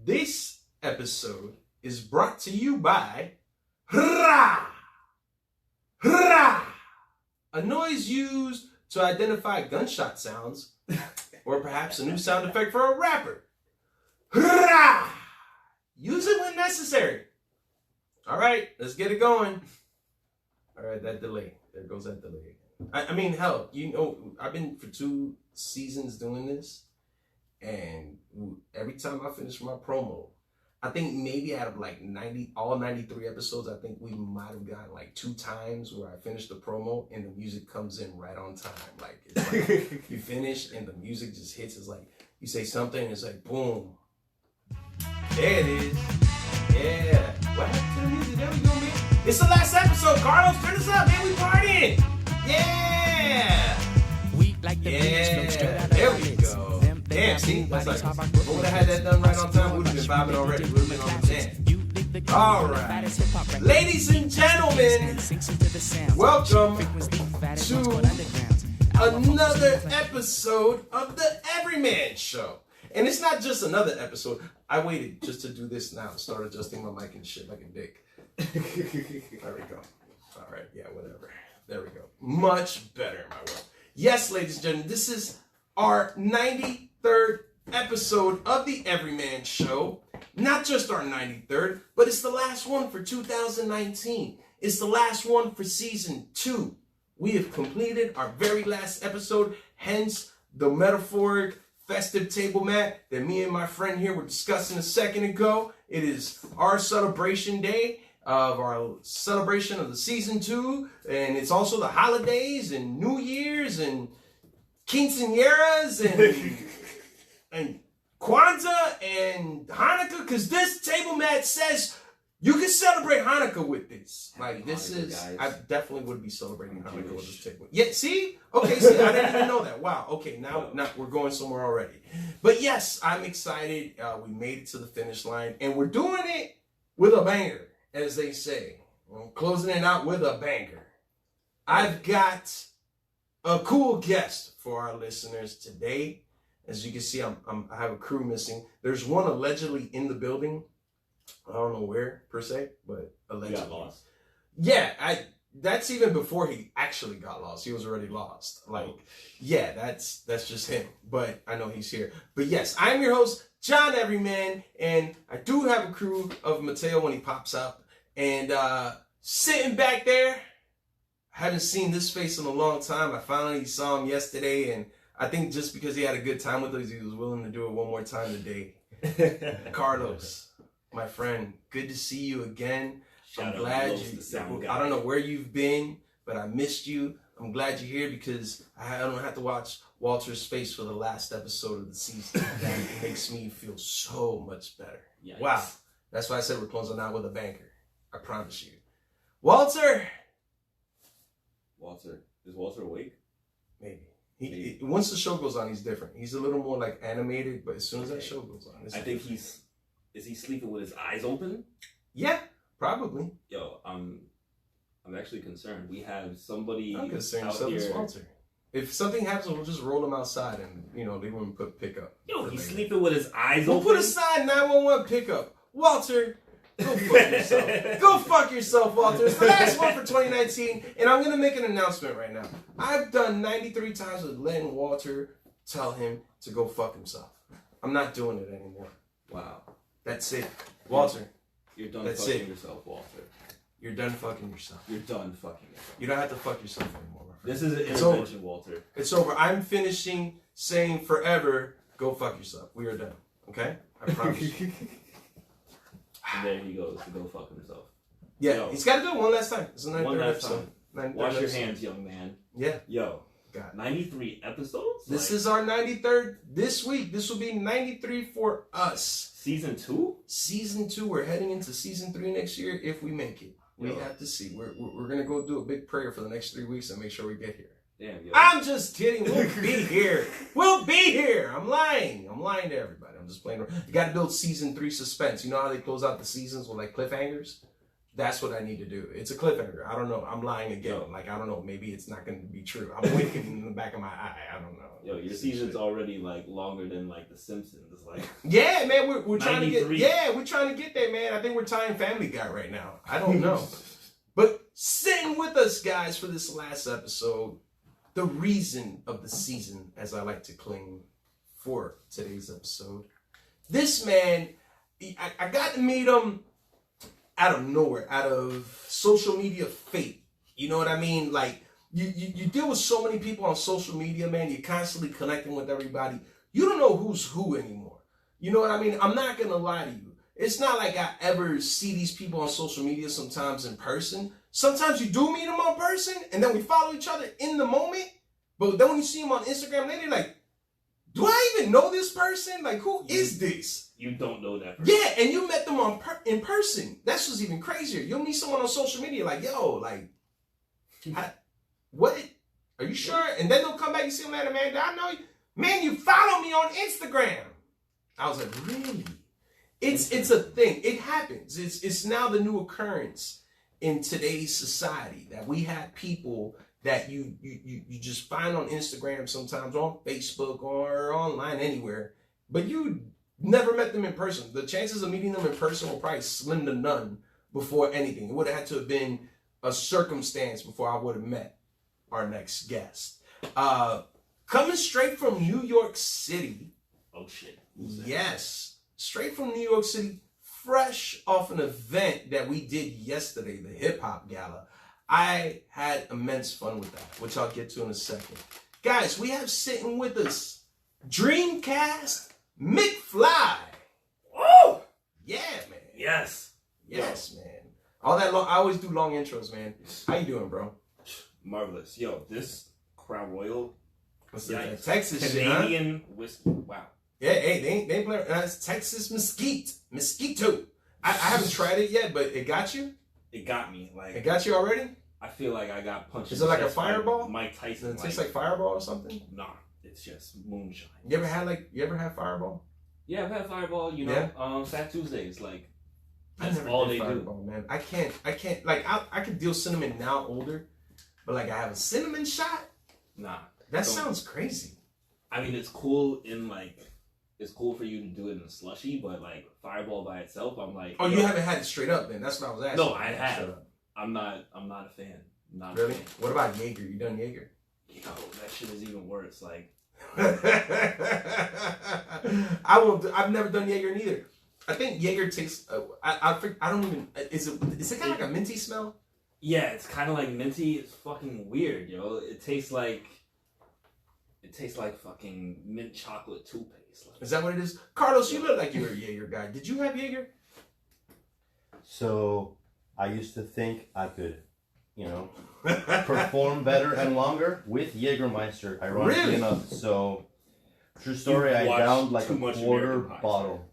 This episode is brought to you by Hurrah! Hurrah! A noise used to identify gunshot sounds, or perhaps a new sound effect for a rapper. Hurrah! Use it when necessary. All right, let's get it going. All right, that delay. There goes that delay. I mean, hell, you know, I've been for 2 seasons doing this, and every time I finish my promo, I think maybe out of like all 93 episodes, I think we might have gotten like 2 times where I finished the promo and the music comes in right on time. Like, it's like you finish and the music just hits. It's like you say something and it's like boom. There it is. Yeah. What happened to the music? There we go, man. It's the last episode. Carlos, turn this up, man. We partying. Yeah. Yeah. There we go. Damn, see? That's like, if I would have had that done right on time, we would have been vibing already. We would have been on the jam. All right. Ladies and gentlemen, welcome to another episode of the Everyman Show. And it's not just another episode. I waited just to do this now. Start adjusting my mic and shit like a dick. There we go. All right. Yeah, whatever. There we go. Much better, my world. Yes, ladies and gentlemen, this is our 93rd episode of the Everyman Show. Not just our 93rd, but it's the last one for 2019. It's the last one for season 2. We have completed our very last episode, hence the metaphoric festive table mat that me and my friend here were discussing a second ago. It is our celebration day of our celebration of the season 2, and it's also the holidays and New Year's and quinceañeras and Kwanzaa and Hanukkah, because this table mat says you can celebrate Hanukkah with this. Like, this is, guys. I definitely would be celebrating Hanukkah with this table. Yeah, see? Okay, see, I didn't even know that. Wow, okay, now we're going somewhere already. But yes, I'm excited. We made it to the finish line, and we're doing it with a banger, as they say. I'm closing it out with a banger. I've got a cool guest for our listeners today. As you can see, I have a crew missing. There's one allegedly in the building. I don't know where per se, but allegedly. He got lost. Yeah, that's even before he actually got lost. He was already lost. Like, yeah, that's just him. But I know he's here. But yes, I'm your host, John Everyman, and I do have a crew of Mateo when he pops up. And sitting back there, I haven't seen this face in a long time. I finally saw him yesterday, and I think just because he had a good time with us, he was willing to do it one more time today. Carlos, my friend, good to see you again. I'm glad I don't know where you've been, but I missed you. I'm glad you're here because I don't have to watch Walter's face for the last episode of the season. That makes me feel so much better. Yikes. Wow. That's why I said we're closing out with a banker. I promise you. Walter. Is Walter awake? Maybe. Once the show goes on, he's different. He's a little more like animated, but as soon as that show goes on, I think is he sleeping with his eyes open? Yeah, probably. Yo, I'm actually concerned. We have somebody I'm concerned out here. Walter. If something happens, we'll just roll him outside and leave him and pick up. Yo, he's sleeping with his eyes open. We'll put aside 911 pickup. Walter, go fuck yourself. Go fuck yourself, Walter. It's the last one for 2019, and I'm gonna make an announcement right now. I've done 93 times with letting Walter tell him to go fuck himself. I'm not doing it anymore. Wow. That's it. Walter. You're done fucking yourself, Walter. You're done fucking yourself. You're done fucking yourself. You don't have to fuck yourself anymore, my friend. This is an intervention, Walter. It's over. I'm finishing saying forever, go fuck yourself. We are done. Okay? I promise you. And there he goes to go fuck himself. Yeah, Yo. He's got to do it one last time. It's a 93rd one last episode. time. Wash your hands, young man. Yeah. Yo. God. 93 episodes? This is our 93rd this week. This will be 93 for us. Season 2? Season 2. We're heading into season 3 next year if we make it. We have to see. We're going to go do a big prayer for the next 3 weeks and make sure we get here. Damn, yo. I'm just kidding. We'll be here. We'll be here. I'm lying to everybody. I'm just playing. You got to build season 3 suspense. You know how they close out the seasons with like cliffhangers? That's what I need to do. It's a cliffhanger. I don't know. I'm lying again. Like, I don't know. Maybe it's not going to be true. I'm winking in the back of my eye. I don't know. Yo, your season's already like longer than like The Simpsons. It's like yeah, man. We're trying to get. 93. Yeah, we're trying to get there, man. I think we're tying Family Guy right now. I don't know. But sitting with us, guys, for this last episode, the reason of the season, as I like to claim for today's episode. This man, I got to meet him out of nowhere, out of social media fate. You know what I mean? Like, you deal with so many people on social media, man. You're constantly connecting with everybody. You don't know who's who anymore. You know what I mean? I'm not going to lie to you. It's not like I ever see these people on social media sometimes in person. Sometimes you do meet them on person, and then we follow each other in the moment. But then when you see them on Instagram later, like, do I even know this person? Like, who is this? You don't know that person. Yeah, and you met them in person. That's what's even crazier. You'll meet someone on social media like, yo, like, what? Are you sure? And then they'll come back and see them later, man, I know you. Man, you follow me on Instagram. I was like, really? It's a thing. It happens. It's now the new occurrence in today's society that we have people that you just find on Instagram sometimes, on Facebook or online anywhere, but you never met them in person. The chances of meeting them in person were probably slim to none before anything. It would have had to have been a circumstance before I would have met our next guest. Coming straight from New York City. Oh shit. Yes. Straight from New York City, fresh off an event that we did yesterday, the Hip Hop Gala. I had immense fun with that, which I'll get to in a second. Guys, we have sitting with us Dreamcast McFly. Oh! Yeah, man. Yes. Yes, man. All that long, I always do long intros, man. How you doing, bro? Marvelous. Yo, this Crown Royal. What's that? Texas Canadian shit, huh? whiskey. Wow. Yeah, hey, they ain't playing. It's Texas Mesquite. Mosquito. I haven't tried it yet, but it got you? It got me. Like, it got you already? I feel like I got punched. Is it like a fireball? Mike Tyson. Does it taste like fireball or something? Nah, it's just moonshine. You ever had fireball? Yeah, I've had fireball. You know, Yeah. Fat Tuesdays. Like, I that's never all did they fireball, do. man. I can't. Like, I could deal cinnamon now, older, but like I have a cinnamon shot. Nah, that sounds crazy. I mean, it's cool in like. It's cool for you to do it in a slushy, but like Fireball by itself, I'm like. Oh, you haven't had it straight up then? That's what I was asking. No, I have. I'm not a fan. Not really? A fan. What about Jaeger? You done Jaeger? Yo, that shit is even worse. Like, I've never done Jaeger neither. I think Jaeger tastes. I don't even. Is it kind of like a minty smell? Yeah, it's kind of like minty. It's fucking weird, yo. It tastes like fucking mint chocolate toothpaste. Like, is that what it is? Carlos, you look like you're a Jaeger guy. Did you have Jaeger? So I used to think I could, perform better and longer with Jägermeister, ironically enough. So, true story, I downed like a quarter bottle.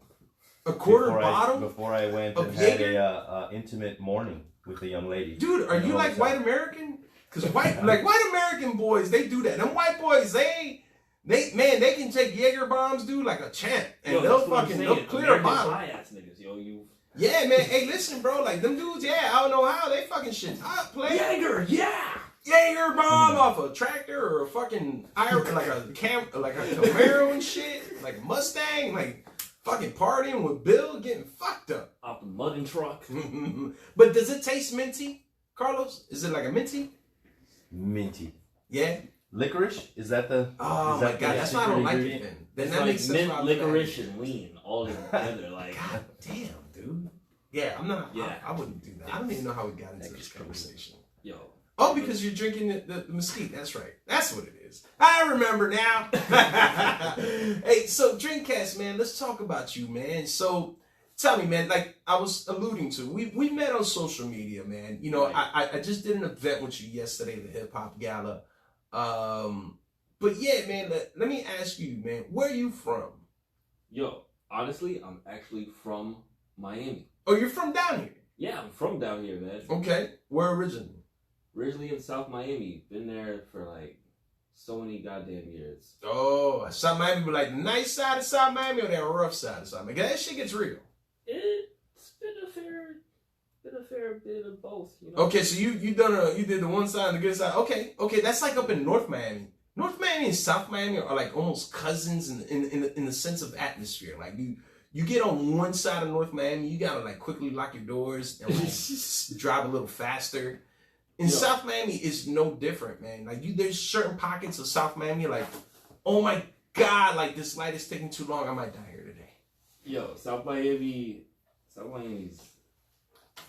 A quarter bottle? Before I went and had a intimate morning with a young lady. Dude, are you like white American? Because white American boys, they do that. Them white boys, they can take Jaeger bombs, dude, like a champ, and they'll clear a bottle. Ass niggas, yo, yeah, man. Hey, listen, bro. Like them dudes, I don't know how they fucking shit up, play Jaeger, Jaeger bomb off a tractor or a fucking like a Camaro and shit, like a Mustang, like fucking partying with Bill, getting fucked up off the mudding truck. But does it taste minty, Carlos? Is it like a minty? Minty. Yeah. Licorice? Is that the? Oh my god, that's why I don't like it. Then that like makes sense. Mint, licorice, and lean all together. Like, god damn, dude. Yeah, I'm not. Yeah, I wouldn't do that. I don't even know how we got into this conversation. Yo. Oh, because you're drinking the mesquite. That's right. That's what it is. I remember now. Hey, so Dreamcast, man, let's talk about you, man. So tell me, man, like I was alluding to, we met on social media, man. You know, right. I just did an event with you yesterday, the Hip Hop Gala. But yeah, man, let me ask you, man, where are you from? Yo, honestly, I'm actually from Miami. Oh, you're from down here? Yeah, I'm from down here, man. Okay. Where originally? Originally in South Miami. Been there for like so many goddamn years. Oh, South Miami, but like the nice side of South Miami or that rough side of South Miami? That shit gets real. It's been a Did a fair bit of both, you know. Okay, so you did the one side and the good side. Okay, that's like up in North Miami. North Miami and South Miami are like almost cousins in the sense of atmosphere. Like you get on one side of North Miami, you gotta like quickly lock your doors and like drive a little faster. In South Miami, it's no different, man. Like there's certain pockets of South Miami, like, oh my God, like this light is taking too long. I might die here today. Yo, South Miami's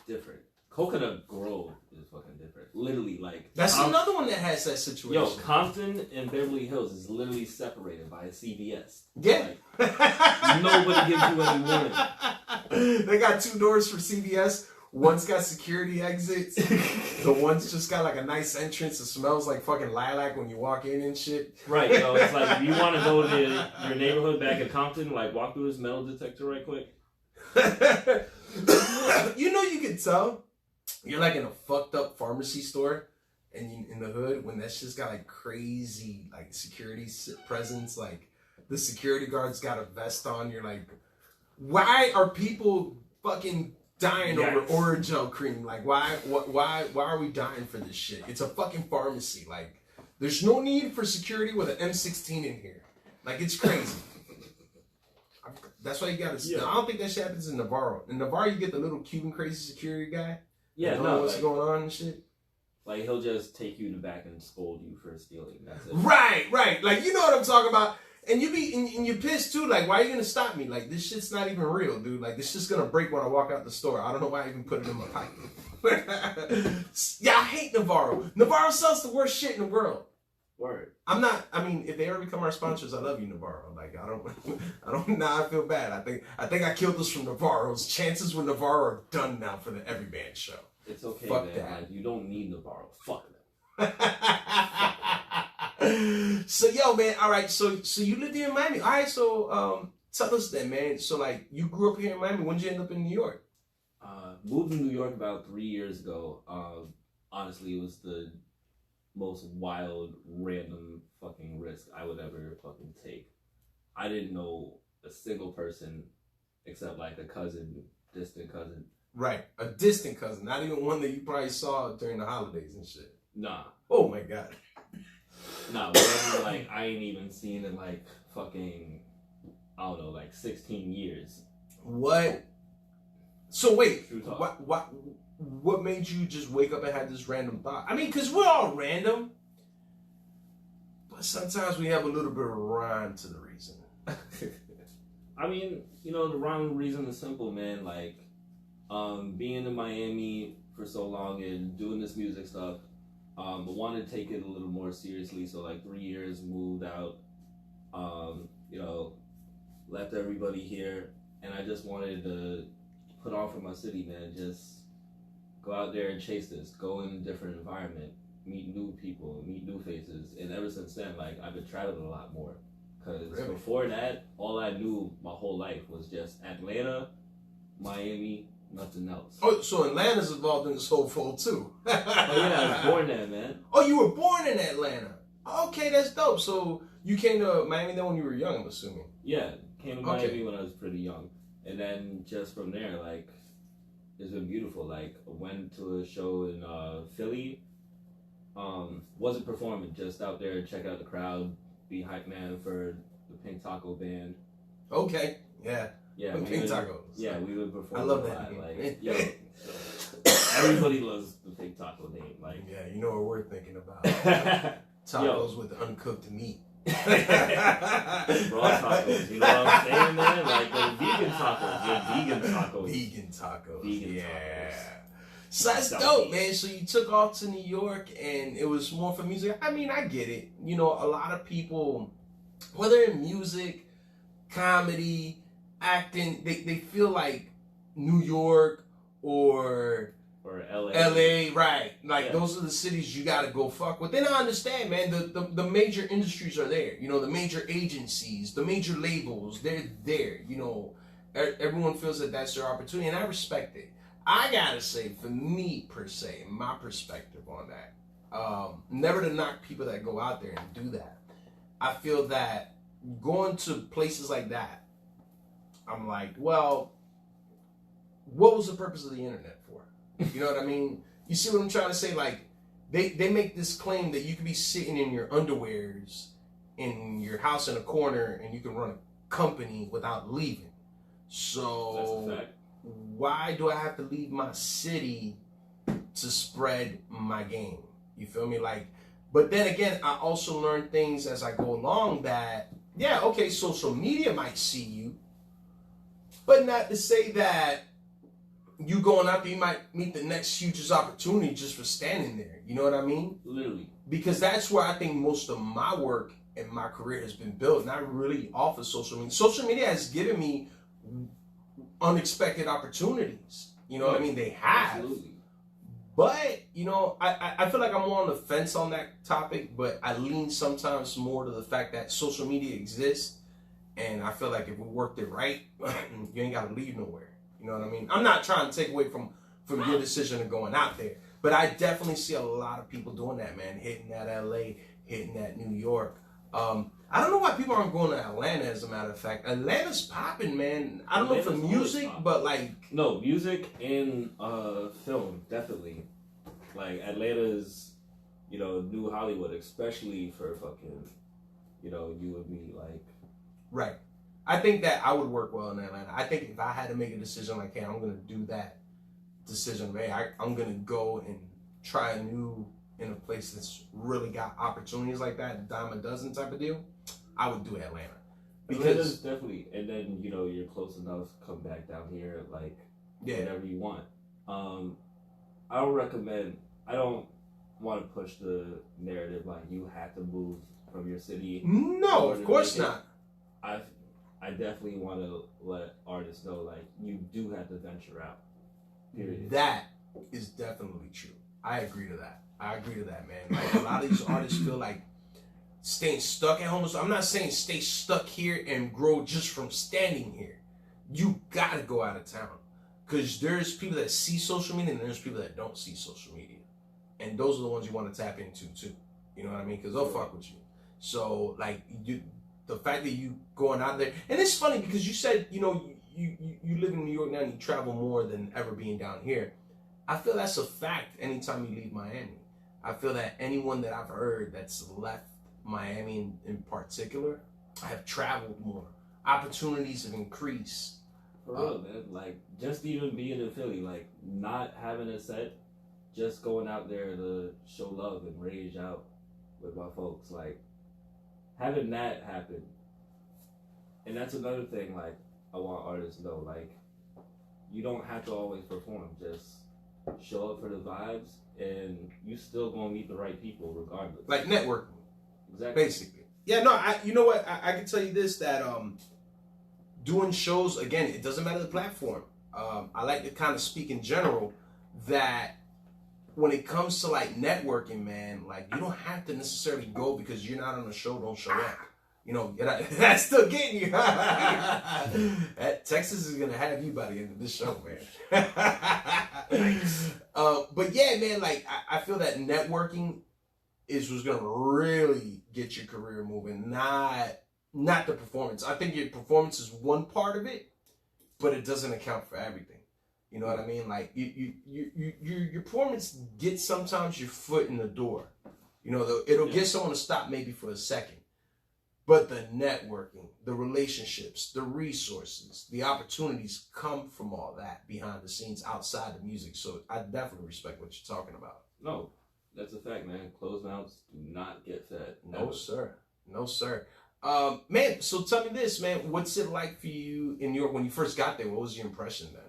different. Coconut Grove is fucking different. Literally, like... That's another one that has that situation. Yo, Compton and Beverly Hills is literally separated by a CVS. Yeah. Like, nobody gives you any warning. They got 2 doors for CVS. One's got security exits. The one's just got like a nice entrance. It smells like fucking lilac when you walk in and shit. Right, yo, it's like if you want to go to your neighborhood back at Compton, like walk through this metal detector right quick. You know, you can tell you're like in a fucked up pharmacy store and you in the hood when that shit's got like crazy like security presence. Like the security guard's got a vest on. You're like, why are people fucking dying over Orajel cream? Like why are we dying for this shit? It's a fucking pharmacy. Like there's no need for security with an M16 in here. Like it's crazy. That's why you gotta. I don't think that shit happens in Navarro. In Navarro, you get the little Cuban crazy security guy. Yeah, know what's going on and shit. Like he'll just take you in the back and scold you for stealing. That's it. Right. Like you know what I'm talking about. And you be and you're pissed too. Like why are you gonna stop me? Like this shit's not even real, dude. Like this shit's gonna break when I walk out the store. I don't know why I even put it in my pocket. Yeah, I hate Navarro. Navarro sells the worst shit in the world. Word. I'm not. I mean, if they ever become our sponsors, I love you, Navarro. Like I don't. Now I feel bad. I think I killed us from Navarro's chances with Navarro are done now for the Everyman show. It's okay, Fuck man. that. Like, you don't need Navarro. Fuck them. So yo, man. All right. So you lived here in Miami. All right. So tell us then, man. So like you grew up here in Miami. When did you end up in New York? Moved to New York about 3 years ago. Honestly, it was the most wild, random fucking risk I would ever fucking take. I didn't know a single person except like a cousin, distant cousin. Right, a distant cousin, not even one that you probably saw during the holidays and shit. Nah. Oh my God. Nah, but like I ain't even seen in like fucking, I don't know, like 16 years. What? So wait, what made you just wake up and have this random thought? I mean, because we're all random, but sometimes we have a little bit of rhyme to the reason. I mean, you know, the rhyme reason is simple, man. Like, being in Miami for so long and doing this music stuff, but wanted to take it a little more seriously. So, like, 3 years, moved out, you know, left everybody here, and I just wanted to put on for my city, man. Just go out there and chase this. Go in a different environment. Meet new people. Meet new faces. And ever since then, like, I've been traveling a lot more. Because before that, all I knew my whole life was just Atlanta, Miami, nothing else. Oh, so Atlanta's involved in this whole fold too. Oh yeah, I was born there, man. Oh, you were born in Atlanta. Okay, that's dope. So you came to Miami then when you were young, I'm assuming. Yeah, came to Miami when I was pretty young. And then just from there, like, it's been beautiful. Like, I went to a show in Philly. Wasn't performing, just out there, check out the crowd, be hype man for the Pink Taco band. Okay, yeah. Yeah, Pink Tacos. Yeah, we would perform. I love a that lot. name. Like, yo, everybody loves the Pink Taco name. Like, yeah, you know what we're thinking about. Tacos Yo. with uncooked meat. Raw tacos, you know what I'm saying, man? Like the vegan tacos, Vegan tacos. Yeah. So that's dope, man. So you took off to New York and it was more for music. I mean, I get it. You know, a lot of people, whether in music, comedy, acting, they feel like New York or LA, right. Like, those are the cities you gotta go fuck with. Then I understand, man, the major industries are there. You know, the major agencies, the major labels, they're there. You know, everyone feels that that's their opportunity, and I respect it. I gotta say, for me, per se, my perspective on that, never to knock people that go out there and do that. I feel that going to places like that, I'm like, well, what was the purpose of the internet for? You know what I mean? You see what I'm trying to say? Like, they make this claim that you could be sitting in your underwears in your house in a corner and you can run a company without leaving. So That's a fact. Why do I have to leave my city to spread my game? You feel me? Like, but then again, I also learn things as I go along that, yeah, okay, social media might see you, but not to say that you going out there, you might meet the next hugest opportunity just for standing there. You know what I mean? Literally. Because that's where I think most of my work and my career has been built, not really off of social media. Social media has given me unexpected opportunities. You know what I mean? They have. Absolutely. But, you know, I feel like I'm more on the fence on that topic, but I lean sometimes more to the fact that social media exists, and I feel like if we worked it right, you ain't got to leave nowhere. You know what I mean? I'm not trying to take away from your decision of going out there, but I definitely see a lot of people doing that, man, hitting that LA, hitting that New York. I don't know why people aren't going to Atlanta, as a matter of fact. Atlanta's popping, man. I don't know for music, but like... No, music and film, definitely. Like, Atlanta's, you know, new Hollywood, especially for fucking, you know, you and me, like... Right. I think that I would work well in Atlanta. I think if I had to make a decision like, hey, I'm going to do that decision, hey, I'm going to go and try a new... in a place that's really got opportunities like that, a dime a dozen type of deal, I would do Atlanta. Because Atlanta's definitely, and then, you know, you're close enough, come back down here, like, whatever you want. I don't recommend, I don't want to push the narrative like you have to move from your city. No, of course not. I definitely want to let artists know, like, you do have to venture out. Period. That is definitely true. I agree to that. I agree to that, man. Like, a lot of these artists feel like staying stuck at home. So I'm not saying stay stuck here and grow just from standing here. You gotta go out of town. Because there's people that see social media and there's people that don't see social media. And those are the ones you want to tap into too. You know what I mean? Because they'll fuck with you. So, like, the fact that you going out there, and it's funny because you said, you know, you live in New York now and you travel more than ever being down here. I feel that's a fact anytime you leave Miami. I feel that anyone that I've heard that's left Miami in particular, I have traveled more. Opportunities have increased. For real, man. Like, just even being in Philly, like, not having a set, just going out there to show love and rage out with my folks. Like, having that happen. And that's another thing, like, I want artists to know, like, you don't have to always perform. Just show up for the vibes, and you still gonna meet the right people regardless. Like networking. Exactly. Basically. Yeah, no, you know what? I can tell you this, that doing shows, again, it doesn't matter the platform. I like to kind of speak in general that when it comes to like networking, man, like you don't have to necessarily go because you're not on a show, don't show up. You know, that's still getting you. Texas is going to have you by the end of this show, man. But yeah, man, like I feel that networking is what's going to really get your career moving, not the performance. I think your performance is one part of it, but it doesn't account for everything. You know what I mean? Like your performance gets sometimes your foot in the door. You know, it'll get someone to stop maybe for a second. But the networking, the relationships, the resources, the opportunities come from all that behind the scenes outside the music. So I definitely respect what you're talking about. No, that's a fact, man. Closed mouths do not get fed. No, sir. No, sir. Man, so tell me this, man. What's it like for you in New York when you first got there? What was your impression then?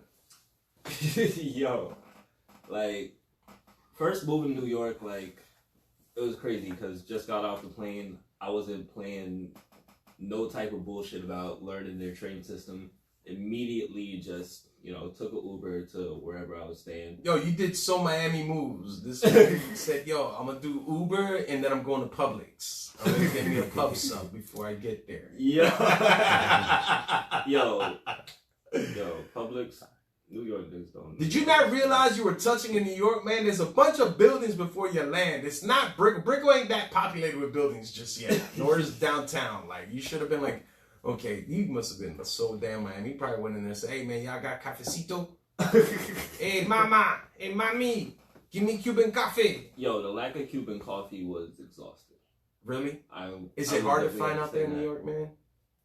Yo, like, first moving to New York, like, it was crazy because just got off the plane. I wasn't playing no type of bullshit about learning their train system. Immediately just, you know, took an Uber to wherever I was staying. Yo, you did so Miami moves. This week you said, yo, I'm going to do Uber and then I'm going to Publix. I'm going to get me a pub sub before I get there. Yo, Publix. New York niggas don't. Did you not realize you were touching in New York, man? There's a bunch of buildings before you land. It's not Brickell. Brickell ain't that populated with buildings just yet. Nor is downtown. Like, you should have been like, okay, you must have been so damn Miami. You probably went in there and said, hey, man, y'all got cafecito? Hey, mama. Hey, mommy. Give me Cuban coffee. Yo, the lack of Cuban coffee was exhausting. Really? Is I it hard to definitely find out there in New understand York, man?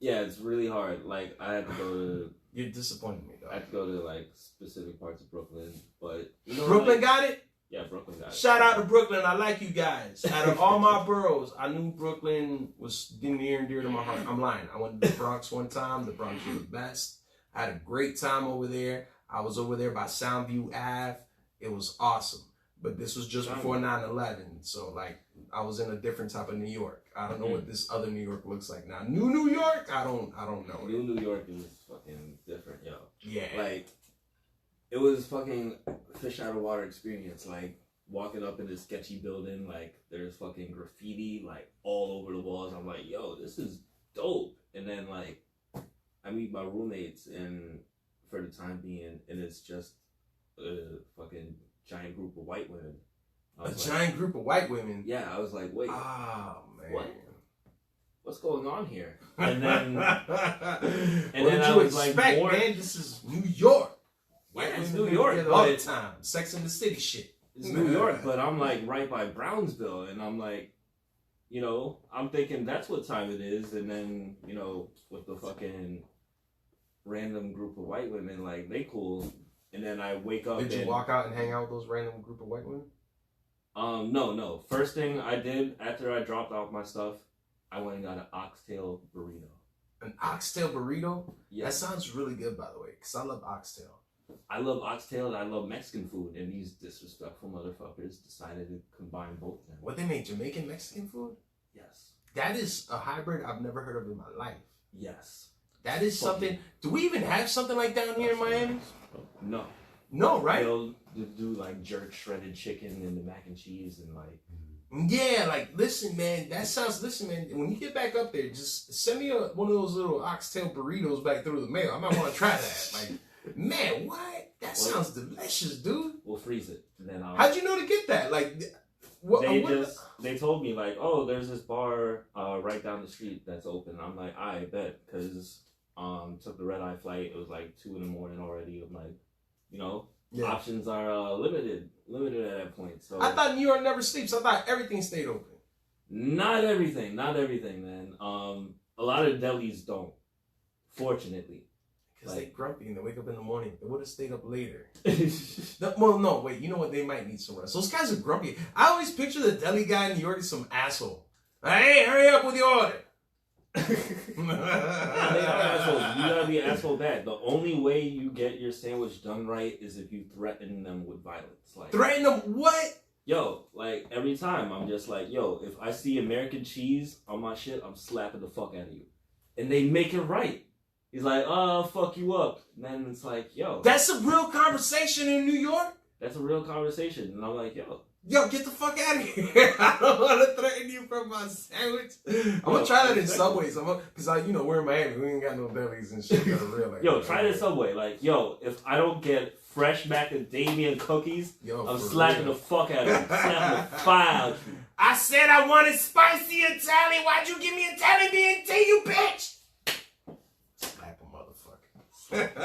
Yeah, it's really hard. Like, I had to go to... You're disappointing me, though. I had to go to, like, specific parts of Brooklyn, but... You know, Brooklyn like, got it? Yeah, Brooklyn got it. Shout out to Brooklyn. I like you guys. Out of all my boroughs, I knew Brooklyn was near and dear to my heart. I'm lying. I went to the Bronx one time. The Bronx was the best. I had a great time over there. I was over there by Soundview Ave. It was awesome. But this was just before 9/11. So, like, I was in a different type of New York. I don't know what this other New York looks like now. New York? I don't know. New York is fucking different, yo. Yeah. Like, it was fucking fish out of water experience. Like, walking up in this sketchy building, like, there's fucking graffiti, like, all over the walls. I'm like, yo, this is dope. And then, like, I meet my roommates, and for the time being, and it's just a fucking giant group of white women. Giant group of white women? Yeah, I was like, wait. Oh, man. What? What's going on here? And then, what then did you expect, man? This is New York. Yeah, it's New York, all the time. Sex in the City shit. It's New York, but I'm like right by Brownsville, and I'm like, you know, I'm thinking that's what time it is, and then, you know, with the fucking random group of white women, like, they cool, and then I wake up. Did you walk out and hang out with those random group of white women? No. First thing I did after I dropped off my stuff, I went and got an oxtail burrito. An oxtail burrito? Yeah. That sounds really good, by the way, because I love oxtail. I love oxtail and I love Mexican food, and these disrespectful motherfuckers decided to combine both of them. What, they make Jamaican Mexican food? Yes. That is a hybrid I've never heard of in my life. Yes. That is something. Do we even have something like down here in Miami? No. No, right? They'll do like jerk shredded chicken and the mac and cheese and like. Yeah, like, listen, man. Listen, man. When you get back up there, just send me one of those little oxtail burritos back through the mail. I might want to try that. Like, man, what? That sounds delicious, dude. We'll freeze it. And then how'd you know to get that? Like, they told me like, oh, there's this bar right down the street that's open. I'm like, I bet, because took the red eye flight. It was like 2 a.m. already. I'm like, you know, options are limited at that point. So I thought New York never sleeps. I thought everything stayed open. Not everything, man. A lot of delis don't, fortunately. Because they grumpy and they wake up in the morning. They would have stayed up later. Well, no, wait. You know what? They might need some rest. Those guys are grumpy. I always picture the deli guy in New York as some asshole. Hey, hurry up with your order. They are assholes. You gotta be an asshole bad. The only way you get your sandwich done right is if you threaten them with violence. Like, threaten them what? Yo, like, every time I'm just like, yo, if I see American cheese on my shit, I'm slapping the fuck out of you. And they make it right. He's like, oh, fuck you up. And then it's like, yo. That's a real conversation in New York? That's a real conversation. And I'm like, yo, get the fuck out of here. I don't want to threaten you for my sandwich. I'm going to try that in Subways. Because, we're in Miami. We ain't got no delis and shit that are real. Like, yo, try this Subway. Like, yo, if I don't get fresh macadamia cookies, I'm slapping the fuck out of you. Slapping the fire out of you. I said I wanted spicy Italian. Why'd you give me Italian B&T, you bitch? Slap a motherfucker.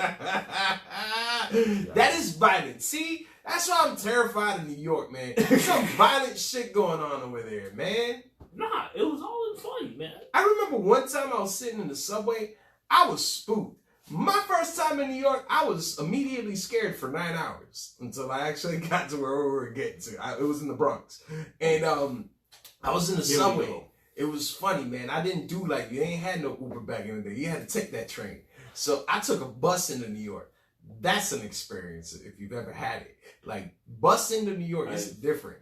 That is violent. See? That's why I'm terrified of New York, man. There's some violent shit going on over there, man. Nah, it was all in fun, man. I remember one time I was sitting in the subway. I was spooked. My first time in New York, I was immediately scared for 9 hours until I actually got to where we were getting to. It was in the Bronx. And I was in the subway. It was funny, man. I didn't do like, you ain't had no Uber back in the day. You had to take that train. So I took a bus into New York. That's an experience if you've ever had it. Like, bus into New York is different.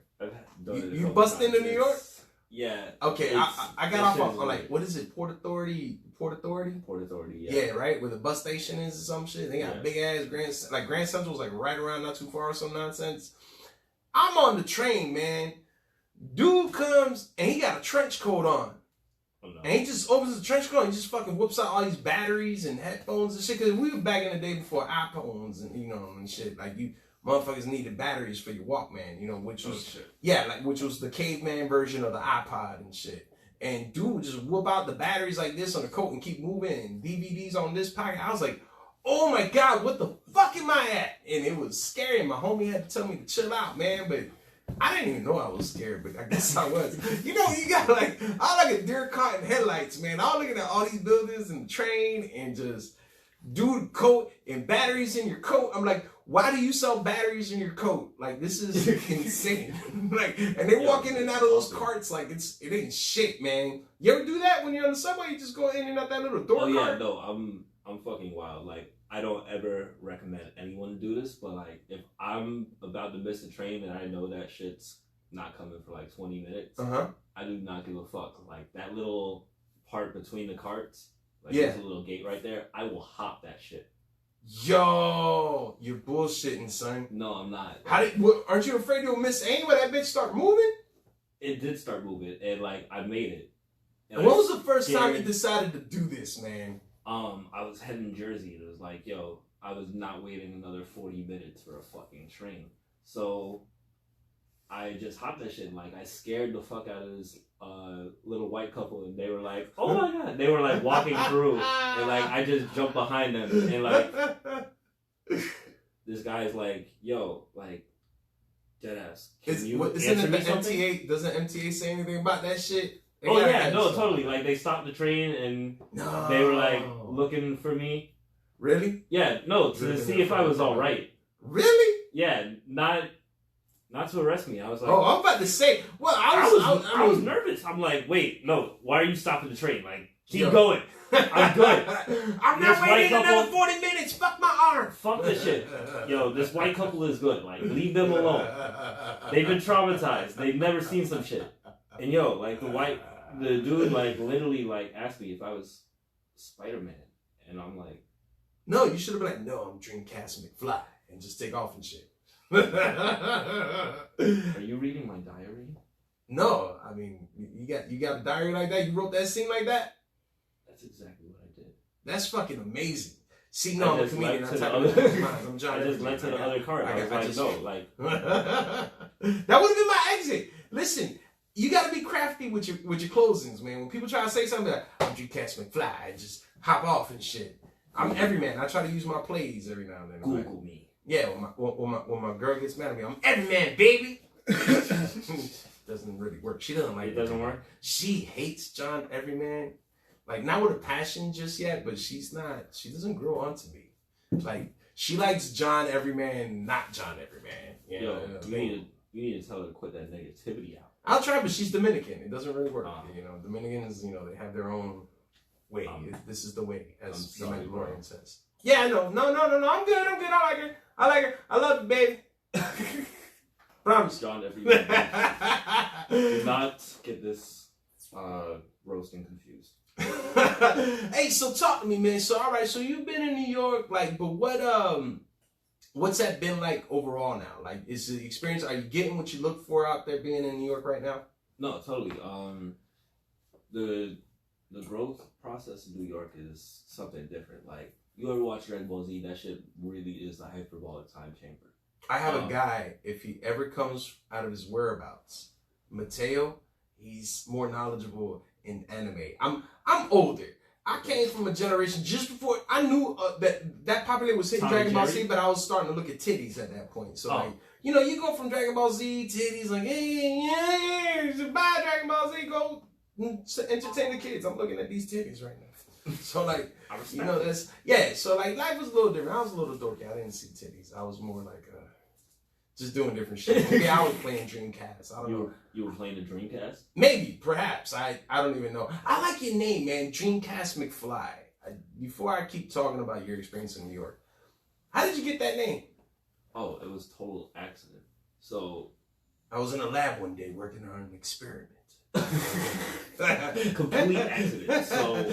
You bust into New York? Yeah. Okay, I got off on like, what is it, Port Authority? Port Authority, yeah. Yeah, right? Where the bus station is or some shit. They got big ass Grand Central's like right around, not too far or some nonsense. I'm on the train, man. Dude comes and he got a trench coat on. Oh, no. And he just opens the trench coat and just fucking whips out all these batteries and headphones and shit. Because we were back in the day before iPhones and, and shit. Like, you motherfuckers needed batteries for your Walkman, which was, which was the caveman version of the iPod and shit. And dude would just whip out the batteries like this on the coat and keep moving and DVDs on this pocket. I was like, oh my God, what the fuck am I at? And it was scary. My homie had to tell me to chill out, man. But I didn't even know I was scared, but I guess I was. You know, you got like, I like a deer caught in headlights, man. I was looking at all these buildings and the train and just dude coat and batteries in your coat. I'm like, why do you sell batteries in your coat? Like, this is insane. Like, and they walk in and out of those carts like it ain't shit, man. You ever do that when you're on the subway? You just go in and out that little door cart? Yeah, no, I'm fucking wild. Like, I don't ever recommend anyone do this, but like, if I'm about to miss a train and I know that shit's not coming for like 20 minutes, I do not give a fuck. Like, that little part between the carts, like there's a little gate right there, I will hop that shit. Yo, you're bullshitting, son. No, I'm not. Aren't you afraid you'll miss aim when that bitch start moving? It did start moving, and like, I made it. And when was the first time you decided to do this, man? I was heading Jersey, and it was like, yo, I was not waiting another 40 minutes for a fucking train. So I just hopped that shit. Like, I scared the fuck out of this little white couple, and they were like, oh my God. They were like walking through, and like, I just jumped behind them, and like, this guy's like, yo, like, deadass. Can you answer me something? MTA, doesn't MTA say anything about that shit? Oh yeah, no, totally. Like, they stopped the train and they were like looking for me. Really? Yeah, no, to see if I was all right. Really? Yeah, not to arrest me. I was like, oh, I'm about to say, well, I was nervous. I'm like, wait, no, why are you stopping the train? Like, keep going. I'm good. I'm not waiting another 40 minutes. Fuck my arm. Fuck this shit. Yo, this white couple is good. Like, leave them alone. They've been traumatized. They've never seen some shit. And yo, like, the dude, like, literally, like, asked me if I was Spider-Man. And I'm like, no, you should have been like, no, I'm Dreamcast McFly. And just take off and shit. Are you reading my diary? No, I mean, you got a diary like that? You wrote that scene like that? That's exactly what I did. That's fucking amazing. See, no, I'm a comedian. I just went to the other card. I was like, no, like. That would have been my exit. Listen, you got to be crafty with your closings, man. When people try to say something like, I'm Dreamcast McFly, I just hop off and shit. I'm everyman. I try to use my plays every now and then. Google me. Yeah, when my girl gets mad at me, I'm everyman, baby. Doesn't really work. She doesn't like it. Doesn't work? She hates John Everyman. Like, not with a passion just yet, but she doesn't grow onto me. Like, she likes John Everyman, not John Everyman. Yo, you need to tell her to quit that negativity out. I'll try, but she's Dominican. It doesn't really work. Dominicans, they have their own way. This is the way, as the Mandalorian says. Yeah, no. I'm good. I like her. I love you, baby. Promise. John Everyman. Do not get this roasting confused. Hey, so talk to me, man. So, all right, so you've been in New York, like, but what's that been like overall now? Like, is the experience, are you getting what you look for out there being in New York right now? No, totally. The growth process in New York is something different. Like, you ever watch Dragon Ball Z? That shit really is the hyperbolic time chamber. I have a guy, if he ever comes out of his whereabouts, Mateo, he's more knowledgeable in anime. I'm older. I came from a generation just before I knew that Popular was hitting Dragon Ball Z, but I was starting to look at titties at that point. So like, you go from Dragon Ball Z, titties, like, yeah, buy Dragon Ball Z, go entertain the kids. I'm looking at these titties right now. So like, that's, yeah. So like, life was a little different. I was a little dorky. I didn't see titties. I was more like, just doing different shit. Maybe I was playing Dreamcast. I don't know. You were playing the Dreamcast? Maybe, perhaps. I don't even know. I like your name, man. Dreamcast McFly. Before I keep talking about your experience in New York, how did you get that name? Oh, it was total accident. So I was in a lab one day working on an experiment. Complete accident. So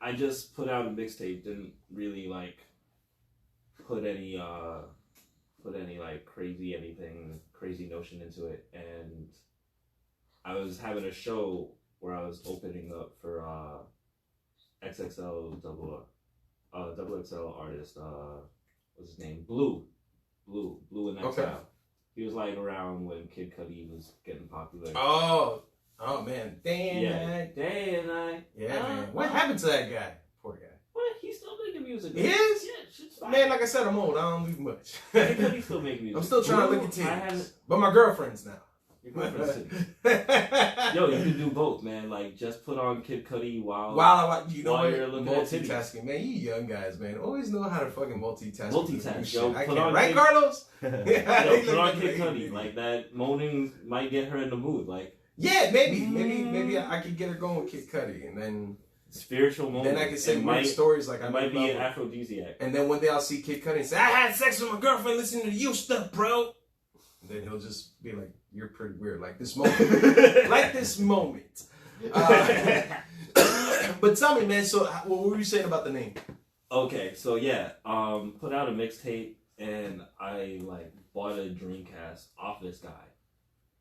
I just put out a mixtape. Didn't really like put any like crazy notion into it, and I was having a show where I was opening up for XXL double XL artist, what's his name? Blue in Exile. Okay. He was like around when Kid Cudi was getting popular. Oh man, day and night. Yeah, man. What happened to that guy? Poor guy. What? He's still making music. He is? Yeah, Man, like I said, I'm old. I don't do much. Kid Cudi still make music. I'm still trying to look at titties. But my girlfriend's now. Your girlfriend's Yo, you can do both, man. Like, just put on Kid Cudi while you're looking at multitasking. Man, you young guys, man, always know how to fucking multitask. Multitask, yo. I can't. Right, Carlos? Yo, put on Kid Cudi. Like, that moaning might get her in the mood. Like, yeah, maybe I could get her going with Kid Cudi, and then spiritual moment. Then I can say weird stories like I might be an aphrodisiac. And then one day I'll see Kid Cudi and say, I had sex with my girlfriend listening to you stuff, bro. And then he'll just be like, you're pretty weird, like this moment. Like this moment. But tell me, man, so what were you saying about the name? Okay, so yeah, put out a mixtape, and I like bought a Dreamcast off this guy.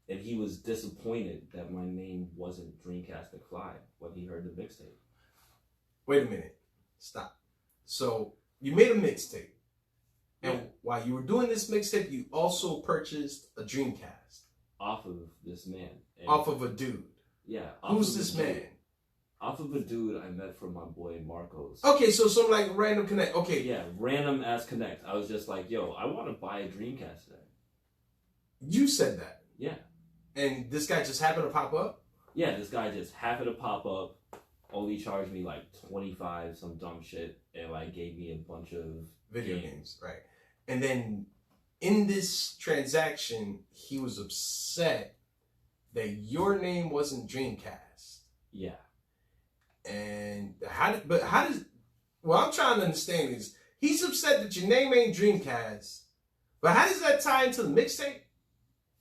And he was disappointed that my name wasn't Dreamcast McFly when he heard the mixtape. Wait a minute. Stop. So, you made a mixtape. And while you were doing this mixtape, you also purchased a Dreamcast. Off of this man. Off of a dude. Yeah. Who's this man? Off of a dude I met from my boy Marcos. Okay, so some like random connect. Okay. Yeah, random ass connect. I was just like, yo, I want to buy a Dreamcast today. You said that? Yeah. And this guy just happened to pop up? Yeah, this guy just happened to pop up, only charged me like 25, some dumb shit, and like gave me a bunch of video games. Right. And then in this transaction, he was upset that your name wasn't Dreamcast. Yeah. And what I'm trying to understand is, he's upset that your name ain't Dreamcast, but how does that tie into the mixtape?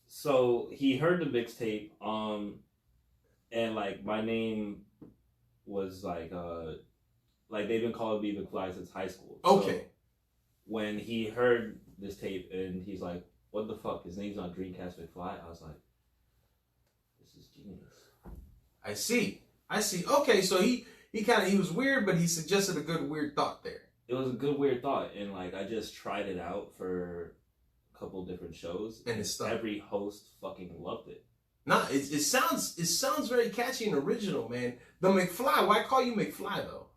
So he heard the mixtape, and like my name was like they've been calling me McFly since high school. Okay. So when he heard this tape and he's like, "What the fuck? His name's not Dreamcast McFly." I was like, "This is genius." I see. Okay, so he was weird, but he suggested a good weird thought there. It was a good weird thought, and like I just tried it out for couple different shows, and it's stuck. Every host fucking loved it. Nah, it sounds very catchy and original, man. The McFly. Why call you McFly though?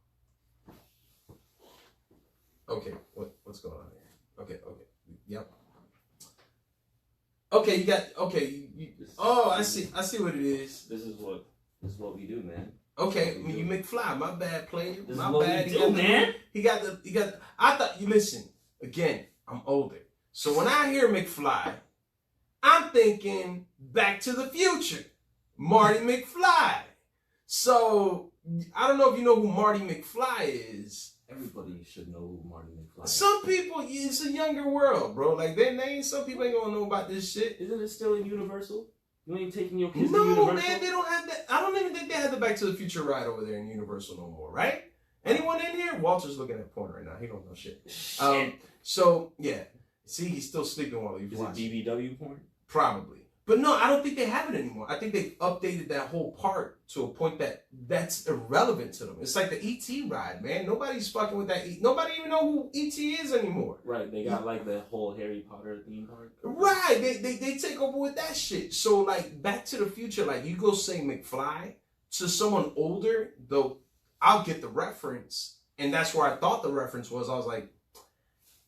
Okay, what's going on here? Okay, yep. Okay, you got I see what it is. This is what we do, man. Okay, you McFly. My bad, player. This my is what bad. We do, man. He got. I thought you listen again. I'm older. So when I hear McFly, I'm thinking Back to the Future, Marty McFly. So I don't know if you know who Marty McFly is. Everybody should know who Marty McFly is. Some people, it's a younger world, bro. Like some people ain't gonna know about this shit. Isn't it still in Universal? You ain't taking your kids to Universal? No, man, they don't have that. I don't even think they have the Back to the Future ride over there in Universal no more, right? Anyone in here? Walter's looking at porn right now. He don't know shit. So yeah. See, he's still sleeping while he's watching. Is it BBW porn? Probably. But no, I don't think they have it anymore. I think they've updated that whole part to a point that's irrelevant to them. It's like the E.T. ride, man. Nobody's fucking with that. Nobody even know who E.T. is anymore. Right. They got like the whole Harry Potter theme park. Right. They take over with that shit. So like Back to the Future, like you go say McFly to someone older, though I'll get the reference. And that's where I thought the reference was. I was like,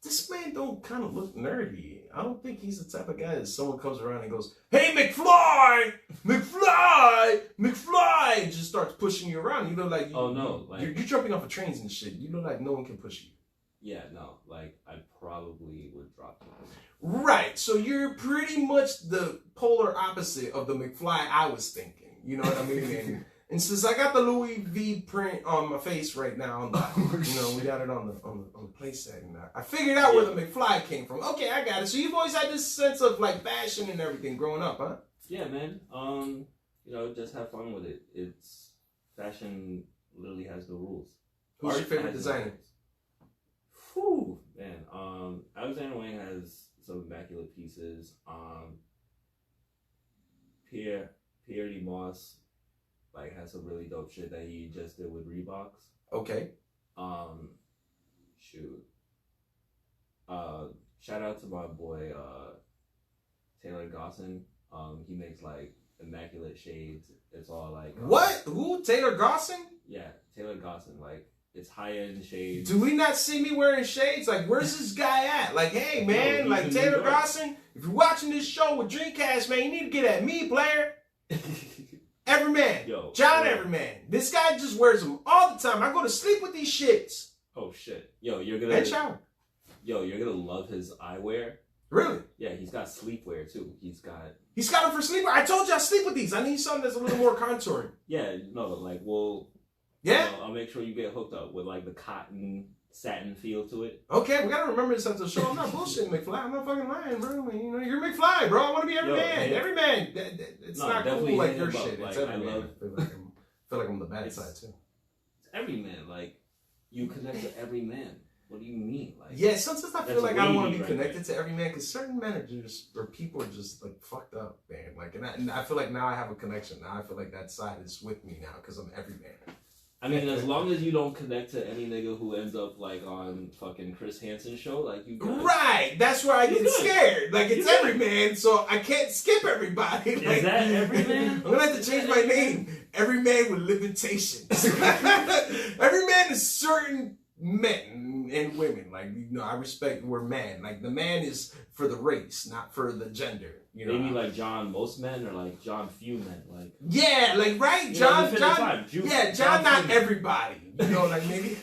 this man don't kind of look nerdy. I don't think he's the type of guy that someone comes around and goes, "Hey, McFly! McFly! McFly!" and just starts pushing you around. You know, like... You're jumping off of trains and shit. You know, like, no one can push you. Yeah, no. Like, I probably would drop you. Right. So you're pretty much the polar opposite of the McFly I was thinking. You know what I mean? And since I got the Louis V print on my face right now, we got it on the playset, and I figured out where the McFly came from. Okay, I got it. So you've always had this sense of like fashion and everything growing up, huh? Yeah, man. Just have fun with it. It's fashion literally has no rules. Who's your favorite designer? Whew, man. Alexander Wang has some immaculate pieces. Pierre D. Moss. Like, has some really dope shit that he just did with Reeboks. Okay. Shoot. Shout out to my boy, Taylor Gosson. He makes, like, immaculate shades. It's all, like... What? Who? Taylor Gosson? Yeah, Taylor Gosson. Like, It's high-end shades. Do we not see me wearing shades? Like, where's this guy at? Like, hey, man, like, Taylor Garson, if you're watching this show with Dreamcast, man, you need to get at me, player. Everyman. Yo, John Everyman. This guy just wears them all the time. I go to sleep with these shits. Oh, shit. Yo, you're gonna... And shower. Yo, you're gonna love his eyewear. Really? Yeah, he's got sleepwear, too. He's got them for sleepwear. I told you I sleep with these. I need something that's a little more contouring. Yeah, no, like, well... Yeah? I'll make sure you get hooked up with, like, the cotton satin feel to it. Okay, we gotta remember this after the show. I'm not bullshitting McFly. I'm not fucking lying, bro. You know, you're McFly, bro. I want to be Everyman. Everyman. It's not cool like your shit. It's Everyman. I feel like I'm the bad side, too. It's Everyman. Like, you connect to every man. What do you mean? Like, yeah, sometimes I feel like I don't want to be connected to every man because certain managers or people are just like fucked up, man. Like, and I feel like now I have a connection. Now I feel like that side is with me now because I'm every man. I mean, as long as you don't connect to any nigga who ends up like on fucking Chris Hansen's show, like you good. Right, that's where I get scared. Like it's every man, so I can't skip everybody. Like, is that every man? I'm gonna have to change my name. Every man with limitations. Every man is certain men and women. Like, you know, I respect we're man. Like the man is for the race, not for the gender. You know, maybe like John most men or like John few men. Like yeah, like right, John, John not everybody. You know, like maybe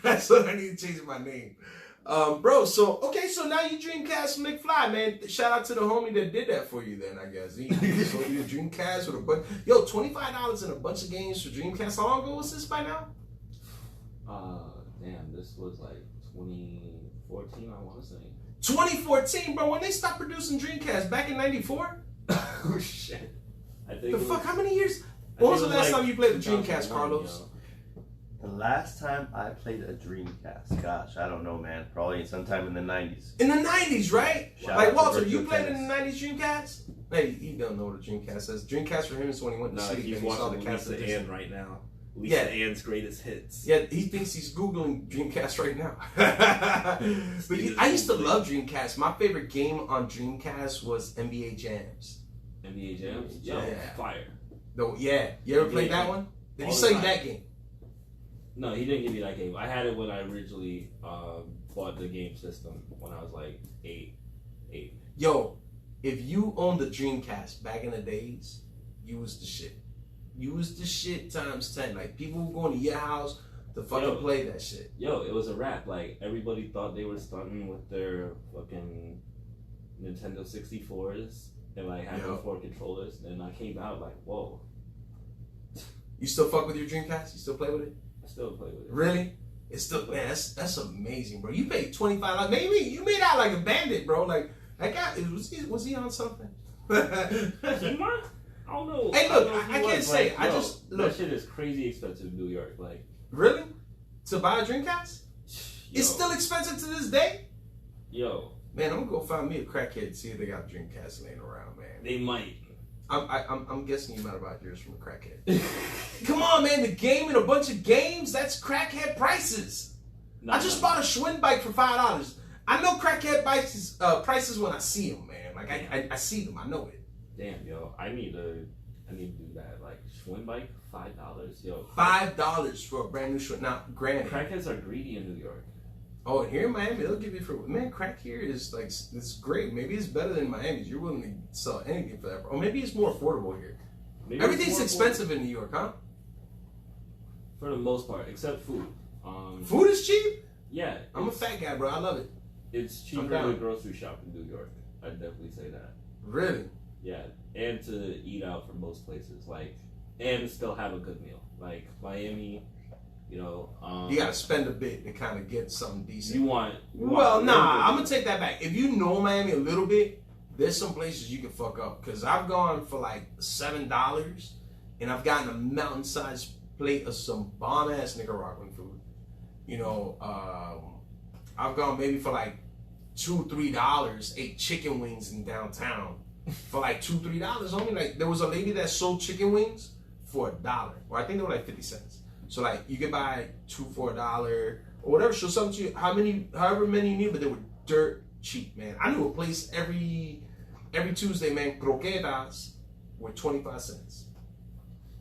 that's what I need to change my name. Bro, so now you Dreamcast McFly, man. Shout out to the homie that did that for you then, I guess. He sold you a Dreamcast with a bunch. Yo, $25 and a bunch of games for Dreamcast. How long ago was this by now? Damn, this was like 2014, I want to say. 2014, bro, when they stopped producing Dreamcast, back in 94? Oh, shit. I think how many years? When was the last time you played the Dreamcast, Carlos? Yo. The last time I played a Dreamcast, gosh, I don't know, man. Probably sometime in the 90s. In the 90s, right? Shout like, Walter, you played in the 90s Dreamcast? Hey, he don't know what a Dreamcast is. Dreamcast for him is when he went to sleep he's and he saw the cast Lisa Ann right now. Lisa Ann's greatest hits. Yeah, he thinks he's Googling Dreamcast right now. But I used to love Dreamcast. My favorite game on Dreamcast was NBA Jams. NBA Jams? Yo, fire. No, yeah. You ever played that one? Did he sell you that game? No, he didn't give me that game. I had it when I originally bought the game system when I was like 8. Yo, if you owned the Dreamcast back in the days, you was the shit. You was the shit times 10. Like, people were going to your house to fucking play that shit. Yo, it was a wrap. Like, everybody thought they were stunting with their fucking Nintendo 64s and, like, having 4 controllers. And I came out like, whoa. You still fuck with your Dreamcast? You still play with it? I still play with it. Really? It's still, man, that's amazing, bro. You paid $25. Maybe you made out like a bandit, bro. Like, that guy, was he on something? I don't know. Hey, look, I can't say. Like, I just look. That shit is crazy expensive in New York. Like, really? To buy a Dreamcast? It's still expensive to this day. Yo, man, I'm gonna go find me a crackhead and see if they got a Dreamcast laying around, man. They might. I'm guessing you might have bought yours from a crackhead. Come on, man, the game and a bunch of games. That's crackhead prices. I just bought a Schwinn bike for $5. I know crackhead bikes prices when I see them, man. Like I see them, I know it. Damn, yo, I need to do that. Like, Schwinn bike, $5, yo. $5 for a brand new Schwinn. Now, granted, crackheads are greedy in New York. Oh, and here in Miami, they'll give you for crack here is like it's great. Maybe it's better than Miami's. You're willing to sell anything for that, or maybe it's more affordable here. Maybe everything's expensive in New York, huh? For the most part, except food. Food is cheap. Yeah, I'm a fat guy, bro. I love it. It's cheaper to grocery shop in New York. I'd definitely say that. Really? Yeah, and to eat out from most places, like, and still have a good meal. Like Miami, you know. You gotta spend a bit to kind of get something decent. I'm gonna take that back. If you know Miami a little bit, there's some places you can fuck up. Cause I've gone for like $7, and I've gotten a mountain-sized plate of some bomb-ass Nicaraguan food. You know, I've gone maybe for like $2, $3, ate chicken wings in downtown. For like $2, $3, only. Like, there was a lady that sold chicken wings for $1, or I think they were like 50 cents. So like you could buy 2 for $1 or whatever. She'll sell them to you however many you need, but they were dirt cheap, man. I knew a place every Tuesday, man. Croquetas were 25 cents.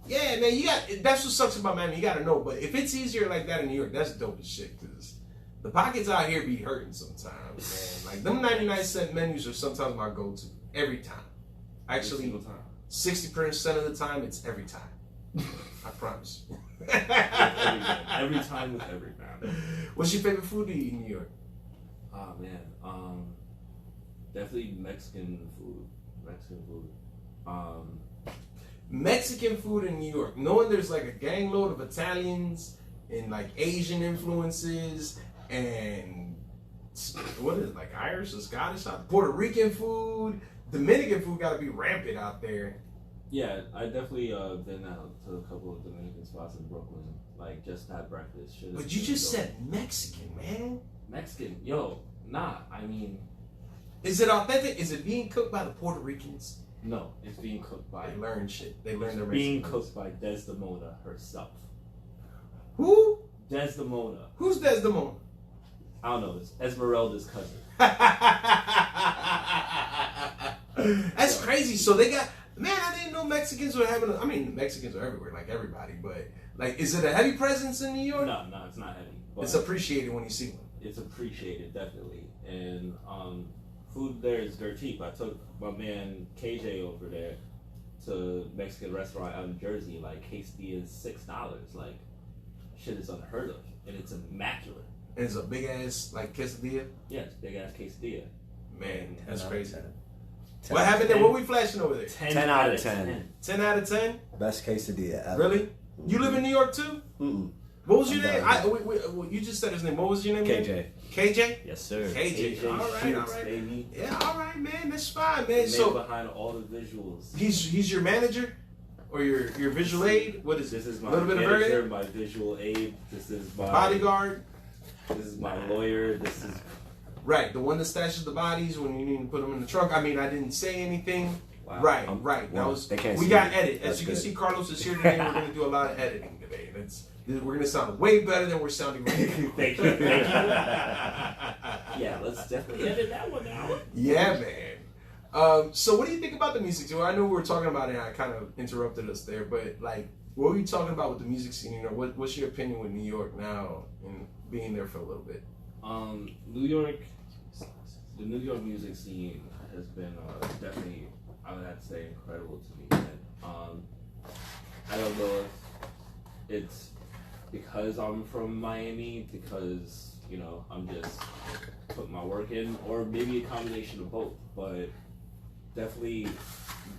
Yeah, man, that's what sucks about Miami. You got to know. But if it's easier like that in New York, that's dope as shit. Because the pockets out here be hurting sometimes, man. Like, them 99-cent menus are sometimes my go-to. Every time. Actually, 60% of the time, it's every time. I promise you. every time with every man. What's your favorite food to eat in New York? Oh, man. Definitely Mexican food. Mexican food in New York. Knowing there's like a gang load of Italians and like Asian influences and what is it, like Irish or Scottish? Puerto Rican food. Dominican food got to be rampant out there. Yeah, I definitely been out to a couple of Dominican spots in Brooklyn, like just had breakfast. But you just said Mexican, man. Mexican, yo, nah. I mean, is it authentic? Is it being cooked by the Puerto Ricans? No, it's being cooked by. They learn shit. They learn the being cooked by Desdemona herself. Who? Desdemona. Who's Desdemona? I don't know. It's Esmeralda's cousin. That's crazy. So they got, man, I didn't know Mexicans were having I mean, Mexicans are everywhere, like everybody, but like, is it a heavy presence in New York? No, it's not heavy. But it's appreciated when you see one. It's appreciated, definitely. And food there is dirt cheap. I took my man KJ over there to a Mexican restaurant out in Jersey. Like, quesadilla is $6. Like, shit is unheard of. And it's immaculate. And it's a big ass, like, quesadilla? Yeah, it's big ass quesadilla. Man, that's crazy. 10 what happened there? What we flashing over there? 10 out of 10. 10 out of 10? Best quesadilla ever. Really? You live in New York too? Mm-mm. What was your name? You just said his name. What was your name? KJ. KJ? Yes, sir. KJ. All right. Baby. Yeah, all right, man. That's fine, man. So behind all the visuals. He's your manager? Or your visual aid? What is this? Is my little bit manager, of my visual aid. This is my bodyguard. This is my lawyer. This is right, the one that stashes the bodies when you need to put them in the trunk. I mean, I didn't say anything. Wow. Right. That was. We got edit. As you can see, Carlos is here today. We're going to do a lot of editing today. We're going to sound way better than we're sounding right now. Thank you. Yeah, let's definitely edit that one out. Yeah, man. So what do you think about the music too? I know we were talking about it and I kind of interrupted us there, but like, what were you talking about with the music scene? Or what's your opinion with New York now and being there for a little bit? New York, the New York music scene has been definitely, I would have to say, incredible to me. And, I don't know if it's because I'm from Miami, because, you know, I'm just putting my work in, or maybe a combination of both. But definitely,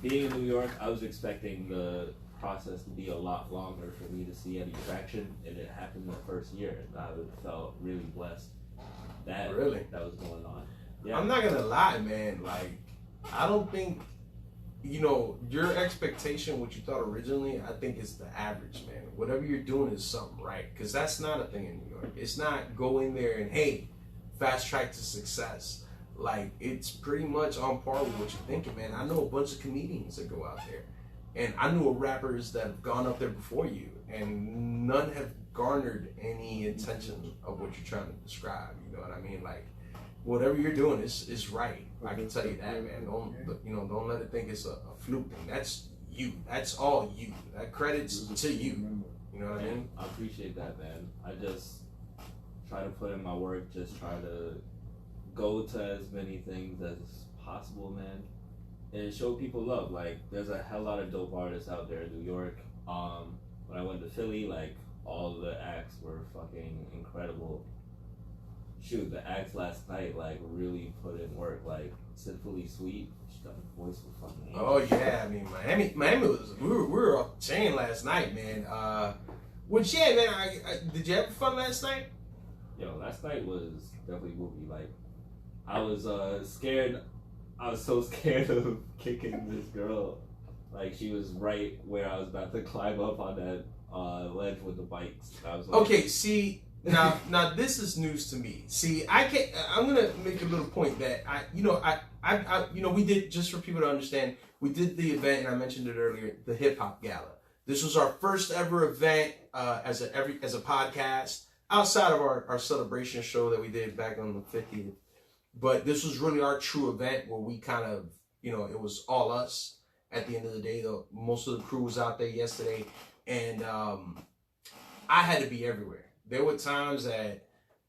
being in New York, I was expecting the process to be a lot longer for me to see any traction, and it happened the first year, and I felt really blessed that was going on. Yeah. I'm not gonna lie, man. Like, I don't think, you know, your expectation, what you thought originally, I think is the average, man. Whatever you're doing is something right, because that's not a thing in New York. It's not go in there and, hey, fast track to success. Like, it's pretty much on par with what you're thinking, man. I know a bunch of comedians that go out there, and I know rappers that have gone up there before you, and none have garnered any intention of what you're trying to describe. You know what I mean? Like, whatever you're doing is right. I can tell you that, man. Don't let it think it's a fluke thing. That's you. That's all you. That credit's to you. You know what I mean? I appreciate that, man. I just try to put in my work. Just try to go to as many things as possible, man, and show people love. Like, there's a hell lot of dope artists out there in New York. When I went to Philly, like, all the acts were fucking incredible. Shoot, the acts last night, like, really put in work. Like, Sinfully Sweet, she got a voice for fucking Oh yeah, I mean, Miami was we were off the chain last night, man. Which yeah, man, did you have fun last night? Yo, last night was definitely movie. Like, I was scared. I was so scared of kicking this girl. Like, she was right where I was about to climb up on that ledge with the bikes. I was like, okay, see. Now this is news to me. See, I'm gonna make a little point that we did, just for people to understand, we did the event, and I mentioned it earlier, the Hip Hop Gala. This was our first ever event as a podcast outside of our celebration show that we did back on the 50th. But this was really our true event where we kind of, it was all us, at the end of the day, though, most of the crew was out there yesterday, and I had to be everywhere. There were times that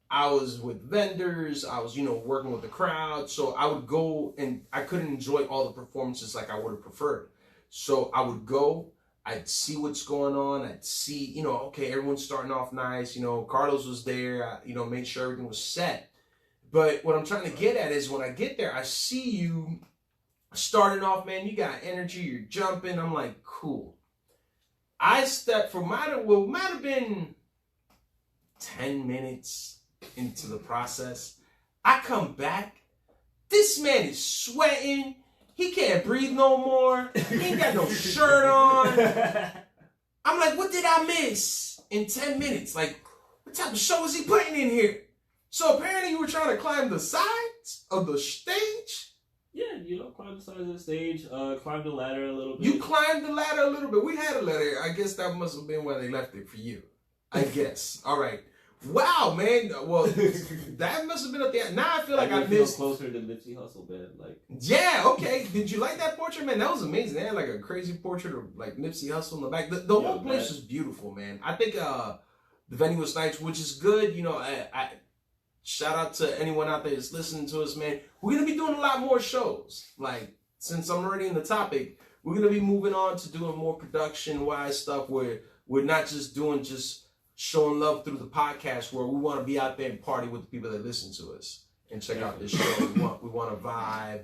I was with vendors, I was, working with the crowd, so I would go and I couldn't enjoy all the performances like I would have preferred. So I would go, I'd see what's going on, I'd see, okay, everyone's starting off nice, Carlos was there, I, made sure everything was set. But what I'm trying to get at is when I get there, I see you starting off, man, you got energy, you're jumping, I'm like, cool. I stepped for might have been 10 minutes into the process. I come back, this man is sweating, he can't breathe no more, he ain't got no shirt on. I'm like, what did I miss in 10 minutes? Like, what type of show is he putting in here? So apparently you were trying to climb the sides of the stage? Yeah, climb the sides of the stage, climb the ladder a little bit. You climbed the ladder a little bit. We had a ladder. I guess that must have been where they left it for you. I guess. All right. Wow, man. Well, that must have been up there. Now I feel like I missed. Closer to Nipsey Hussle, man. Like. Yeah. Okay. Did you like that portrait, man? That was amazing. They had like a crazy portrait of like Nipsey Hussle in the back. The whole place was beautiful, man. I think the venue was nice, which is good. I shout out to anyone out there that's listening to us, man. We're gonna be doing a lot more shows. Like, since I'm already in the topic, we're gonna be moving on to doing more production-wise stuff where we're not just doing showing love through the podcast, where we want to be out there and party with the people that listen to us and check out this show. We want to vibe.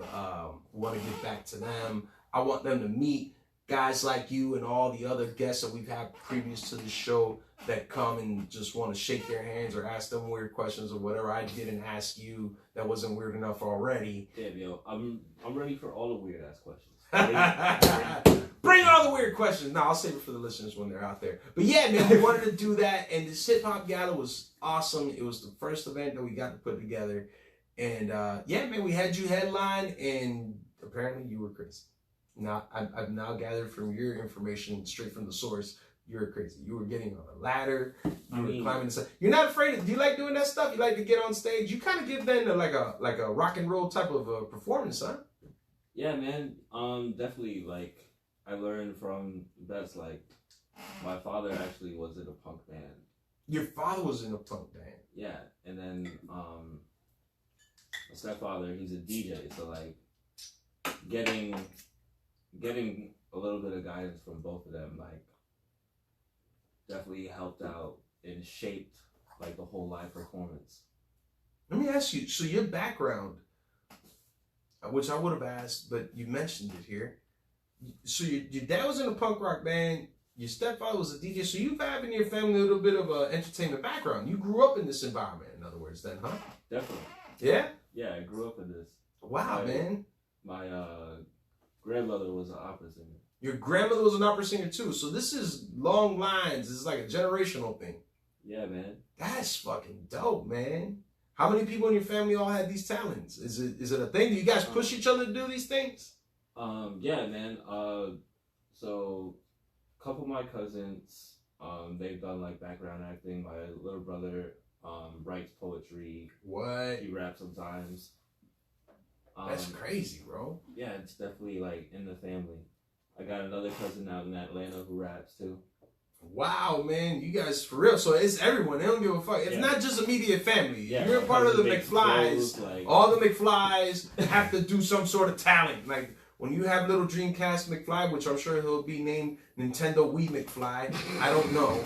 We want to get back to them. I want them to meet guys like you and all the other guests that we've had previous to the show that come and just want to shake their hands or ask them weird questions or whatever I didn't ask you that wasn't weird enough already. Damn, yo, I'm ready for all the weird ass questions. Bring all the weird questions. No, I'll save it for the listeners when they're out there. But yeah, man, we wanted to do that, and this hip hop gala was awesome. It was the first event that we got to put together, and yeah, man, we had you headline, and apparently you were crazy. Now I've now gathered from your information straight from the source. You're crazy. You were getting on a ladder. You were climbing the side. You're not afraid of. Do you like doing that stuff? You like to get on stage? You kind of give them like a rock and roll type of performance, huh? Yeah, man. Definitely. Like, I learned from best. Like, my father actually was in a punk band. Your father was in a punk band. Yeah, and then my stepfather, he's a DJ. So like, getting a little bit of guidance from both of them, like, definitely helped out and shaped like the whole live performance. Let me ask you, so your background, which I would have asked, but you mentioned it here. So your dad was in a punk rock band, your stepfather was a DJ, so you've had in your family a little bit of an entertainment background. You grew up in this environment, in other words, then, huh? Definitely. Yeah? Yeah, I grew up in this. Wow, man. My grandmother was an opera singer. Your grandmother was an opera singer too, so this is long lines. This is like a generational thing. Yeah, man. That's fucking dope, man. How many people in your family all had these talents? Is it a thing? Do you guys push each other to do these things? Yeah, man. So a couple of my cousins, they've done like background acting. My little brother writes poetry. What? He raps sometimes. That's crazy, bro. Yeah, it's definitely like in the family. I got another cousin out in Atlanta who raps too. Wow, man, you guys for real. So it's everyone. They don't give a fuck. It's not just immediate family. Yeah, you're a part of the McFlys. Like, all the McFlys have to do some sort of talent. Like when you have little Dreamcast McFly, which I'm sure he'll be named Nintendo Wii McFly. I don't know,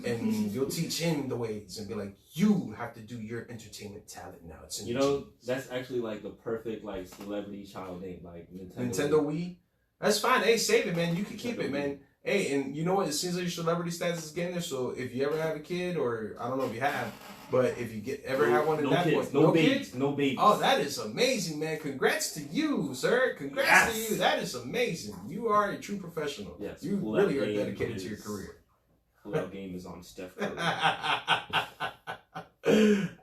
and you'll teach him the ways and be like, you have to do your entertainment talent now. It's in that's actually like the perfect like celebrity child name, like Nintendo Wii. That's fine. Hey, save it, man. You can keep it, man. Hey, and you know what? It seems like your celebrity status is getting there. So if you ever have a kid, or I don't know if you have, but if you ever have one at that point, no kids, no babies. Oh, that is amazing, man. Congrats to you, sir. Congrats to you. That is amazing. You are a true professional. Yes, you really are dedicated to your career. Pull-out game is on Steph Curry.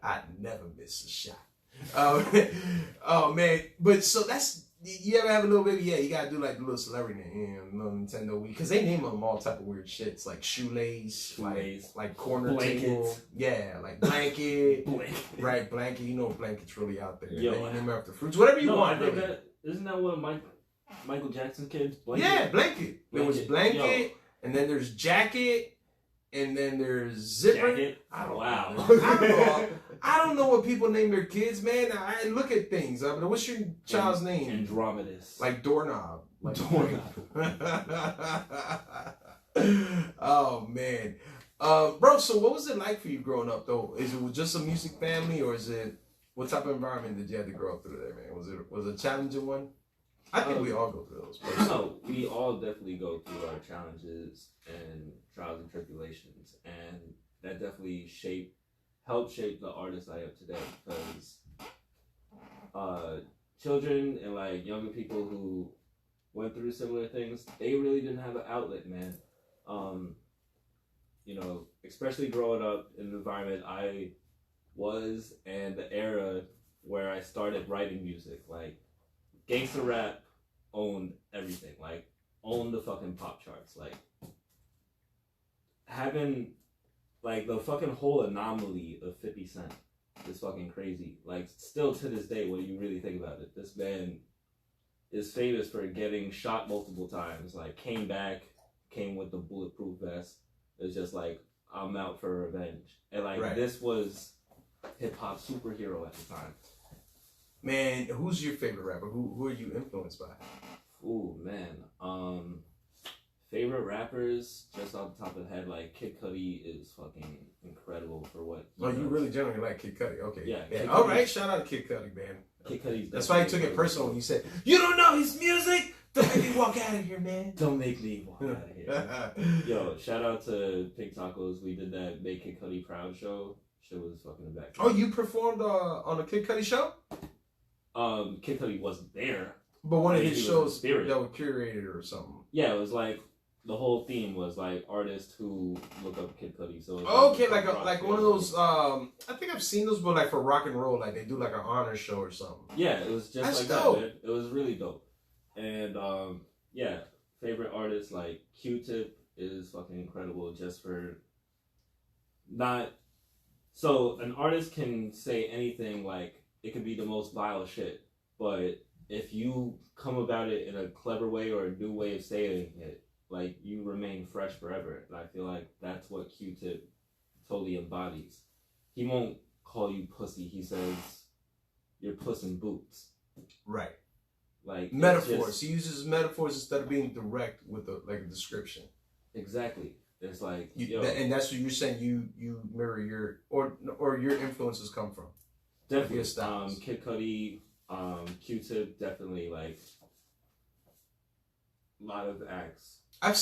I never miss a shot. Oh man, but so that's. You ever have a little baby? Yeah, you gotta do like the little celebrity name, little Nintendo Wii, because they name them all type of weird shits, like shoelace, like corner table, yeah, like blanket, right? Blanket, blanket's really out there. Yo, they name it after fruits, whatever you want. I think really. Isn't that what Michael Jackson's kids? Blanket? Yeah, Blanket. There was Blanket, and then there's Jacket, and then there's Zipper. Jacket? Wow. I don't know what people name their kids, man. I look at things. I mean, what's your child's name? Andromedus. Like Doorknob. Like Doorknob. Oh, man. Bro, so what was it like for you growing up, though? Is it just a music family, or is it... What type of environment did you have to grow up through there, man? Was it a challenging one? I think we all go through those. No, we all definitely go through our challenges and trials and tribulations, and that definitely helped shape the artist I am today. Because children and like younger people who went through similar things, they really didn't have an outlet, man. You know, especially growing up in the environment I was and the era where I started writing music, like gangster rap owned everything, like owned the fucking pop charts, like having like the fucking whole anomaly of 50 Cent is fucking crazy. Like still to this day, when you really think about it, this man is famous for getting shot multiple times, like came with the bulletproof vest. It's just like, I'm out for revenge. And like This was hip-hop superhero at the time. Man, who's your favorite rapper? Who are you influenced by? Ooh, man. Favorite rappers, just off the top of the head, like Kid Cudi is fucking incredible for what he does. You really generally like Kid Cudi. Okay. Yeah. All right, shout out to Kid Cudi, man. Kid Cudi's That's why he took it personal when you said, "You don't know his music? Don't make me walk out of here, man. Don't make me walk out of here." Yo, shout out to Pink Tacos. We did that Make Kid Cudi Proud show. Shit was fucking the back. Oh, you performed on a Kid Cudi show? Kid Cudi wasn't there. But one of his shows that were curated or something. Yeah, it was like the whole theme was like artists who look up Kid Cudi. So okay, like one of those. I think I've seen those, but like for rock and roll, like they do like an honor show or something. Yeah, it was just That's like dope. that. Man. It was really dope. And yeah, favorite artists like Q-Tip is fucking incredible. Just for not. So an artist can say anything, like it could be the most vile shit, but if you come about it in a clever way or a new way of saying it, like you remain fresh forever. And I feel like that's what Q-Tip totally embodies. He won't call you pussy. He says you're puss in boots. Right. Like metaphors. He uses metaphors instead of being direct with a description. Exactly. It's like and that's what you're saying. You mirror your or your influences come from. Definitely. Kid Cudi, Q-Tip, definitely like a lot of acts. I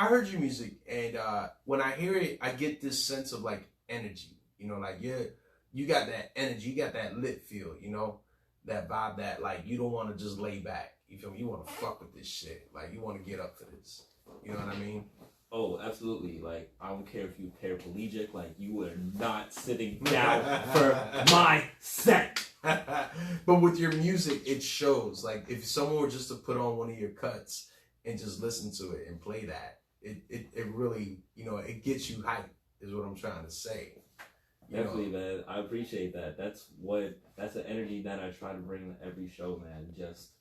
heard your music, and when I hear it, I get this sense of like energy. You know, like you got that energy, you got that lit feel. You know, that vibe that like you don't want to just lay back. You feel me? You want to fuck with this shit. Like you want to get up for this. You know what I mean? Oh, absolutely. Like, I don't care if you paraplegic, like, you are not sitting down for my set. But with your music, it shows. Like, if someone were just to put on one of your cuts and just listen to it and play that, it really, you know, it gets you hyped, is what I'm trying to say. Definitely, man. I appreciate that. That's the energy that I try to bring to every show, man. Just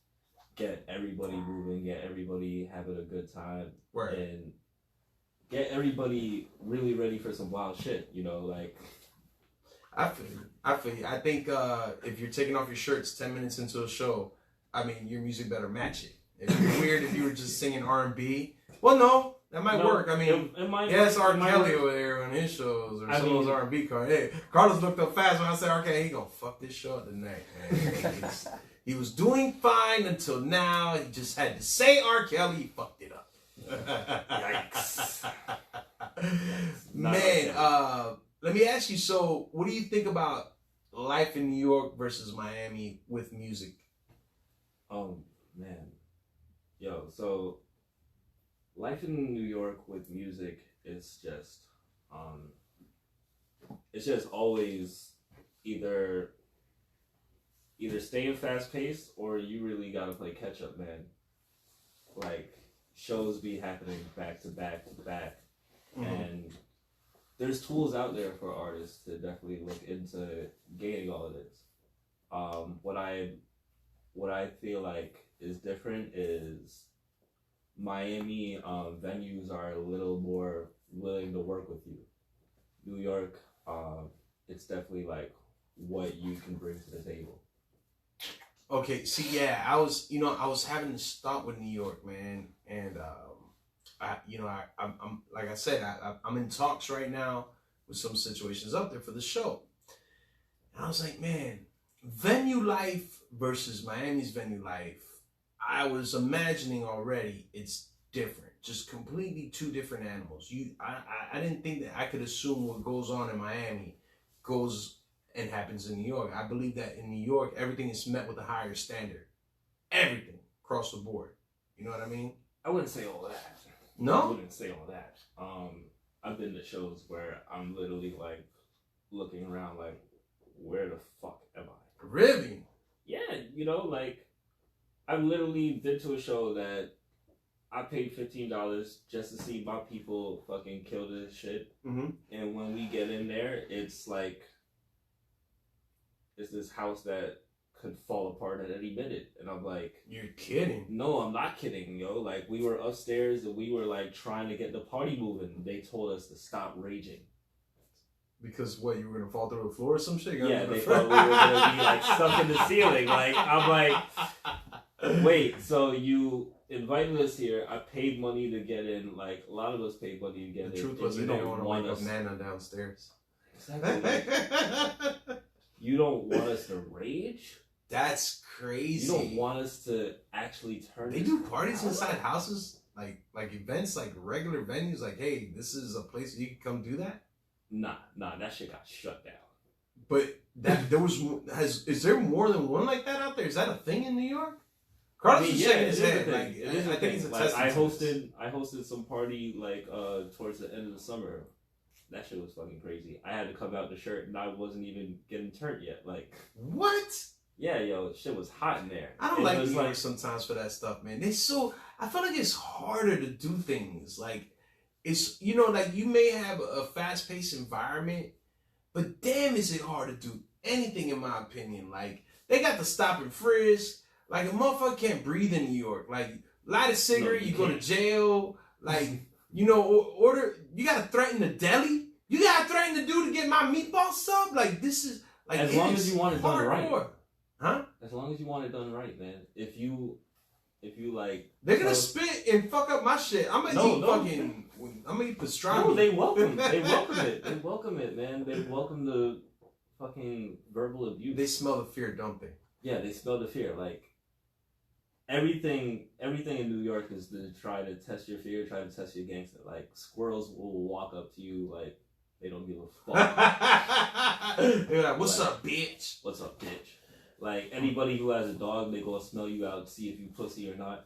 get everybody moving, get everybody having a good time. Right. And get everybody really ready for some wild shit, you know, like. I feel you. I think if you're taking off your shirts 10 minutes into a show, I mean, your music better match it. It'd be weird if you were just singing R&B. Well, no, that might work. I mean, it's R. Kelly over there on his shows or some of those R&B cards. Hey, Carlos looked up fast when I said, okay, he gonna fuck this show up tonight, man. He was doing fine until now. He just had to say R. Kelly, he fucked it up. Yikes. Man, let me ask you, so what do you think about life in New York versus Miami with music? Oh, man. Yo, so life in New York with music is just, it's just always either staying fast paced or you really gotta play catch up, man. Like, shows be happening back to back to back. Mm-hmm. And there's tools out there for artists to definitely look into gaining all of this. What I feel like is different is Miami venues are a little more willing to work with you. New York, it's definitely like what you can bring to the table. Okay, see, yeah, I was having to stop with New York, man, and I'm like I said, I'm in talks right now with some situations up there for the show, and I was like, man, venue life versus Miami's venue life, I was imagining already it's different, just completely two different animals. I didn't think that I could assume what goes on in Miami goes and happens in New York. I believe that in New York, everything is met with a higher standard. Everything across the board. You know what I mean? I wouldn't say all that. No? I wouldn't say all that. I've been to shows where I'm literally like looking around like, where the fuck am I? Really? Yeah, like I've literally been to a show that I paid $15 just to see my people fucking kill this shit. Mm-hmm. And when we get in there, it's like, it's this house that could fall apart at any minute. And I'm like, you're kidding. No, I'm not kidding, yo. Like, we were upstairs and we were like trying to get the party moving. They told us to stop raging. Because what, you were gonna fall through the floor or some shit? Yeah, they thought we were gonna be like stuck in the ceiling. Like, I'm like, wait, so you invited us here, I paid money to get in, like a lot of us paid money to get in. The truth was they didn't want to wake up Nana downstairs. Exactly. You don't want us to rage? That's crazy. You don't want us to actually turn. They do parties inside houses, like events, like regular venues. Like, hey, this is a place you can come do that. Nah, that shit got shut down. But is there more than one like that out there? Is that a thing in New York? Carlos is shaking his head. Like, I think it's a like, I testament. hosted some party like towards the end of the summer. That shit was fucking crazy. I had to come out the shirt and I wasn't even getting turned yet. Like, what? Yeah, yo, shit was hot in there. I don't like New York sometimes for that stuff, man. I feel like it's harder to do things. Like, it's, like you may have a fast-paced environment, but damn, is it hard to do anything, in my opinion. Like, they got the stop and frisk. Like, a motherfucker can't breathe in New York. Like, light a cigarette, you go to jail. Like, order, you gotta threaten the deli. You gotta threaten the dude to get my meatball sub. Like, this is, like, as long as you want it done right. Huh? As long as you want it done right, man. If you like, they're gonna spit and fuck up my shit. I'm gonna eat pastrami. No, they welcome it. They welcome it, man. They welcome the fucking verbal abuse. They smell the fear, don't they? Yeah, they smell the fear. Like, everything in New York is to try to test your fear, try to test your gangster. Like, squirrels will walk up to you like they don't give a fuck. They're like, "What's up, bitch? What's up, bitch?" Like, anybody who has a dog, they gonna smell you out, see if you pussy or not.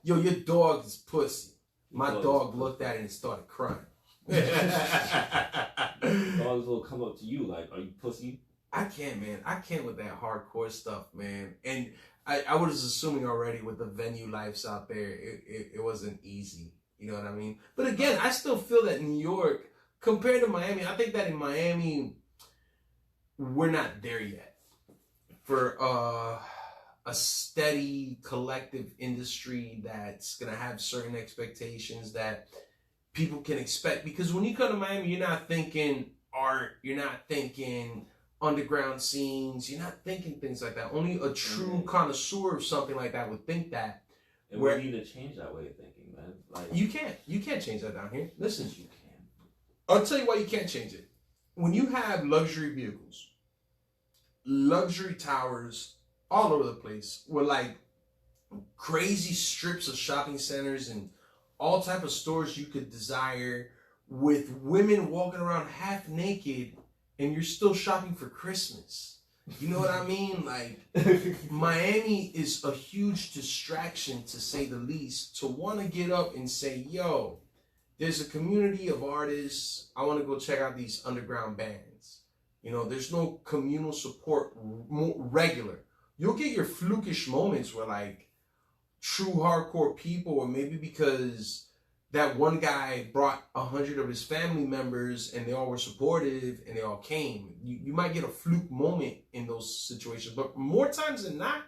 Yo, your dog is pussy. My dog looked at it and started crying. Dogs will come up to you like, "Are you pussy?" I can't, man. I can't with that hardcore stuff, man. And I was assuming already with the venue lives out there, it wasn't easy. You know what I mean? But again, I still feel that New York, compared to Miami, I think that in Miami, we're not there yet. For a steady collective industry that's going to have certain expectations that people can expect. Because when you come to Miami, you're not thinking art, you're not thinking underground scenes, you're not thinking things like that. Only a true connoisseur of something like that would think that. And we need to change that way of thinking, man. Like, you can't change that down here. Listen, you can. I'll tell you why you can't change it. When you have luxury vehicles, luxury towers all over the place, with like crazy strips of shopping centers and all type of stores you could desire, with women walking around half naked, and you're still shopping for Christmas. You know what I mean? Like, Miami is a huge distraction, to say the least, to want to get up and say, yo, there's a community of artists. I want to go check out these underground bands. There's no communal support regular. You'll get your flukish moments where, like, true hardcore people, or maybe because that one guy brought 100 of his family members and they all were supportive and they all came. You might get a fluke moment in those situations, but more times than not,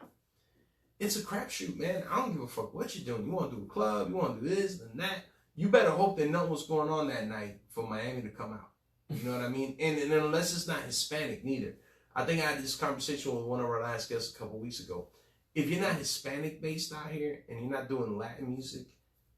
it's a crapshoot, man. I don't give a fuck what you're doing. You want to do a club, you want to do this and that. You better hope they know what's going on that night for Miami to come out. You know what I mean? And unless it's not Hispanic, neither. I think I had this conversation with one of our last guests a couple weeks ago. If you're not Hispanic based out here and you're not doing Latin music,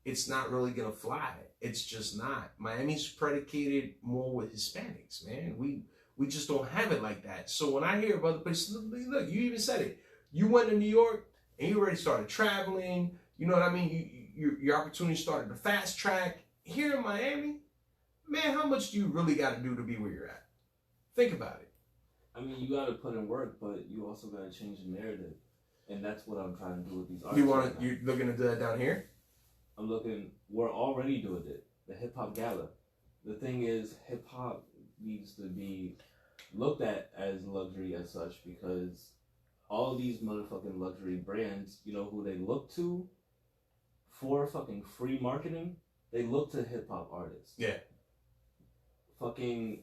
it's not really gonna fly. It's just not. Miami's predicated more with Hispanics, man. We just don't have it like that. So when I hear of other places, look, you even said it. You went to New York and you already started traveling. You know what I mean? Your opportunity started to fast track. Here in Miami, man, how much do you really got to do to be where you're at? Think about it. I mean, you got to put in work, but you also got to change the narrative. And that's what I'm trying to do with these artists. You're looking to do that down here? We're already doing it. The hip hop gala. The thing is, hip hop needs to be looked at as luxury as such, because all of these motherfucking luxury brands, you know who they look to for fucking free marketing? They look to hip hop artists. Yeah. Fucking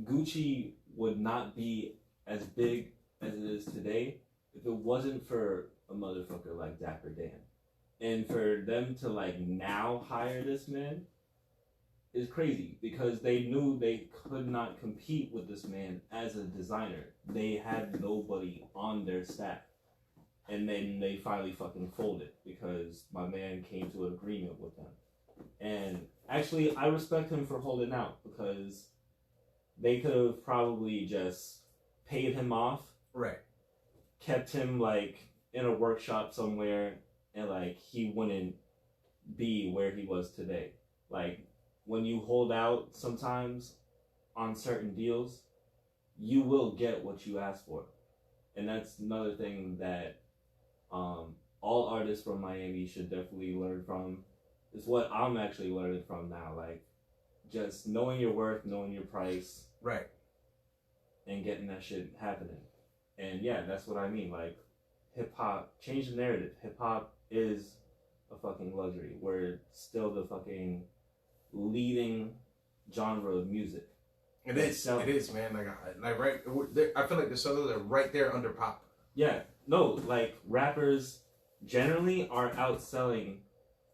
Gucci would not be as big as it is today if it wasn't for a motherfucker like Dapper Dan. And for them to like now hire this man is crazy, because they knew they could not compete with this man as a designer. They had nobody on their staff. And then they finally fucking folded because my man came to an agreement with them. And actually, I respect him for holding out, because they could have probably just paid him off. Right. Kept him like in a workshop somewhere, and like he wouldn't be where he was today. Like, when you hold out sometimes on certain deals, you will get what you ask for. And that's another thing that all artists from Miami should definitely learn from. Is what I'm actually learning from now. Like, just knowing your worth, knowing your price. Right. And getting that shit happening. And yeah, that's what I mean. Like, hip-hop, change the narrative. Hip-hop is a fucking luxury. We're still the fucking leading genre of music. It is, man. Like right. I feel like the others are right there under pop. Yeah. No, like, rappers generally are outselling.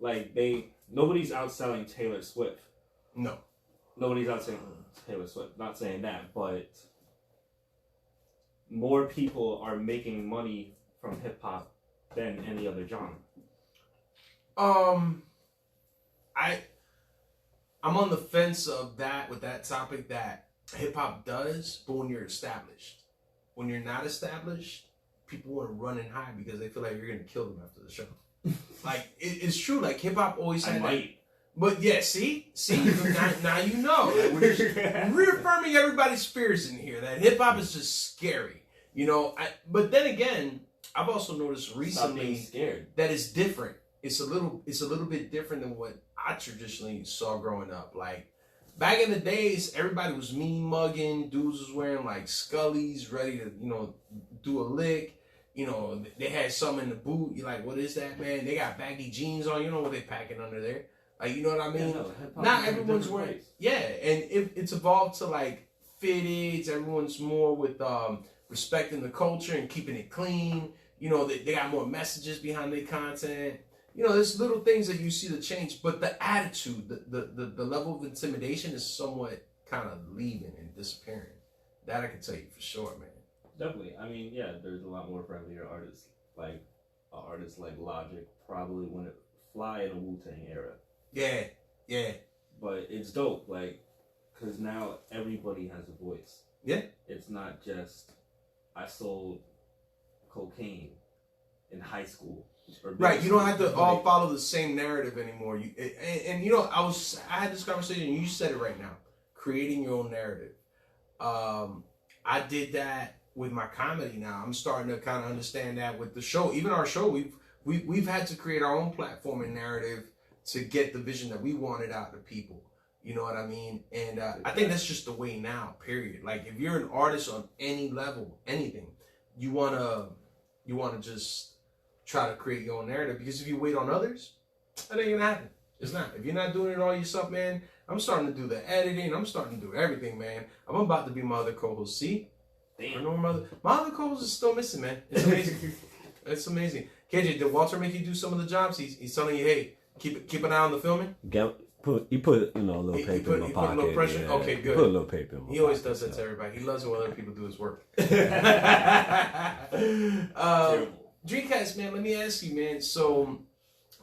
Like, nobody's outselling Taylor Swift. No. Nobody's outselling Taylor Swift. Not saying that, but more people are making money from hip hop than any other genre. I'm on the fence of that with that topic, that hip hop does, but when you're established. When you're not established, people want to run and hide because they feel like you're gonna kill them after the show. Like, it's true. Like, hip hop always had that. But yeah, see, now you know. Like, we're just reaffirming everybody's fears in here. That hip hop is just scary, you know. But then again, I've also noticed recently that it's different. It's a little bit different than what I traditionally saw growing up. Like, back in the days, everybody was mean mugging. Dudes was wearing like Scullies, ready to, you know, do a lick. You know, they had something in the boot. You're like, what is that, man? They got baggy jeans on. You know what they packing under there. Like, you know what I mean? Yeah, no, not everyone's wearing. Yeah, and it's evolved to like fitteds. Everyone's more with respecting the culture and keeping it clean. You know, they got more messages behind their content. You know, there's little things that you see the change, but the attitude, the level of intimidation is somewhat kind of leaving and disappearing. That I can tell you for sure, man. Definitely. I mean, yeah, there's a lot more friendlier artists, like artists like Logic probably wouldn't fly in a Wu-Tang era. Yeah. But it's dope, like, because now everybody has a voice. Yeah. It's not just, I sold cocaine in high school. Right, you don't have to all follow the same narrative anymore. And you know, I had this conversation, and you said it right now. Creating your own narrative. I did that with my comedy now. I'm starting to kind of understand that with the show. Even our show, we've had to create our own platform and narrative to get the vision that we wanted out to people. You know what I mean? And I think that's just the way now, period. Like, if you're an artist on any level, anything, you wanna just try to create your own narrative, because if you wait on others, that ain't gonna happen. It's not. If you're not doing it all yourself, man, I'm starting to do the editing. I'm starting to do everything, man. I'm about to be my other co-host. See? Damn. My other co-host is still missing, man. It's amazing. It's amazing. KJ, did Walter make you do some of the jobs? He's telling you, hey, keep an eye on the filming. He put a little paper in my pocket. Put a little pressure. Yeah. Okay, good. Put a little paper in my He always pocket, does that to everybody. He loves it when other people do his work. Dreamcast, man. Let me ask you, man. So,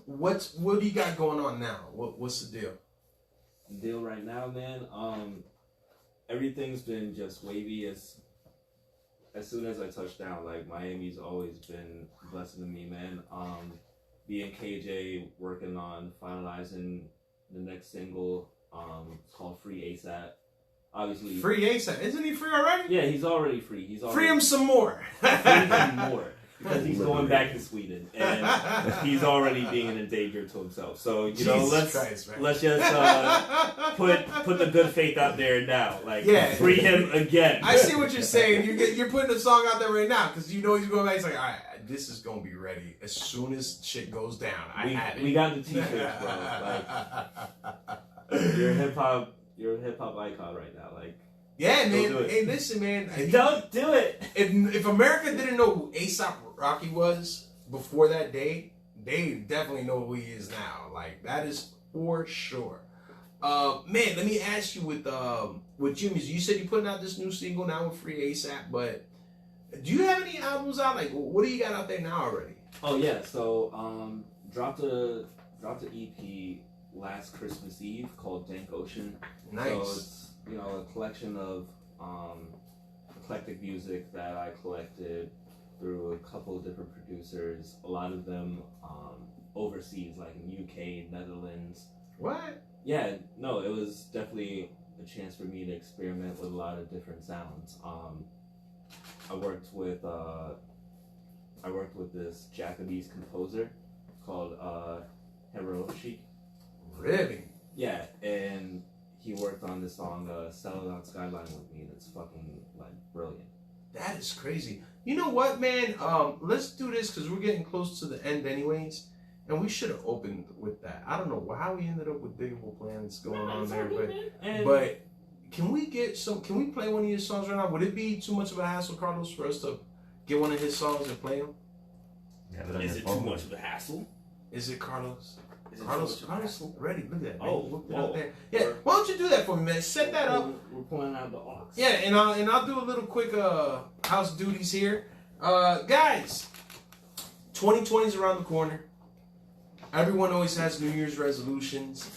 what do you got going on now? What's the deal? Deal right now, man. Everything's been just wavy. As soon as I touched down, like Miami's always been a blessing to me, man. Me and KJ working on finalizing the next single. It's called Free ASAP. Obviously, Free ASAP. Isn't he free already? Yeah, he's already free. Free him some more. Free him more. Because he's going back to Sweden and he's already being an endanger to himself. So let's just put the good faith out there now. Like free him again. I see what you're saying. You're putting the song out there right now because you know he's going back. He's like, all right, this is gonna be ready as soon as shit goes down. We got the t-shirts, bro. Like you're a hip hop icon right now. Like. Yeah, man. Hey, listen, man. Don't do it. If America didn't know who A$AP Rocky was before that day, they definitely know who he is now. Like, that is for sure. Man, let me ask you with Jimmy. You said you're putting out this new single now with Free ASAP, but do you have any albums out? Like, what do you got out there now already? Oh yeah, so dropped an EP last Christmas Eve called Dank Ocean. Nice. So it's a collection of eclectic music that I collected through a couple of different producers. A lot of them overseas, like in UK, Netherlands. What? Yeah, no, it was definitely a chance for me to experiment with a lot of different sounds. I worked with this Japanese composer called Hiroshi. Really? Yeah, and he worked on this song, Settled on Skyline with me, and it's fucking, like, brilliant. That is crazy. You know what, man? Let's do this, because we're getting close to the end anyways, and we should have opened with that. I don't know how we ended up with Digable Planets going on there, but can we play one of your songs right now? Would it be too much of a hassle, Carlos, for us to get one of his songs and play them? Yeah, is it too much of a hassle? Is it, Carlos? Carlos, ready. Look at that. Man. Oh, out there. Yeah, why don't you do that for me, man? Set that up. We're pulling out the aux. Yeah, and I'll do a little quick house duties here. Guys, 2020 is around the corner. Everyone always has New Year's resolutions.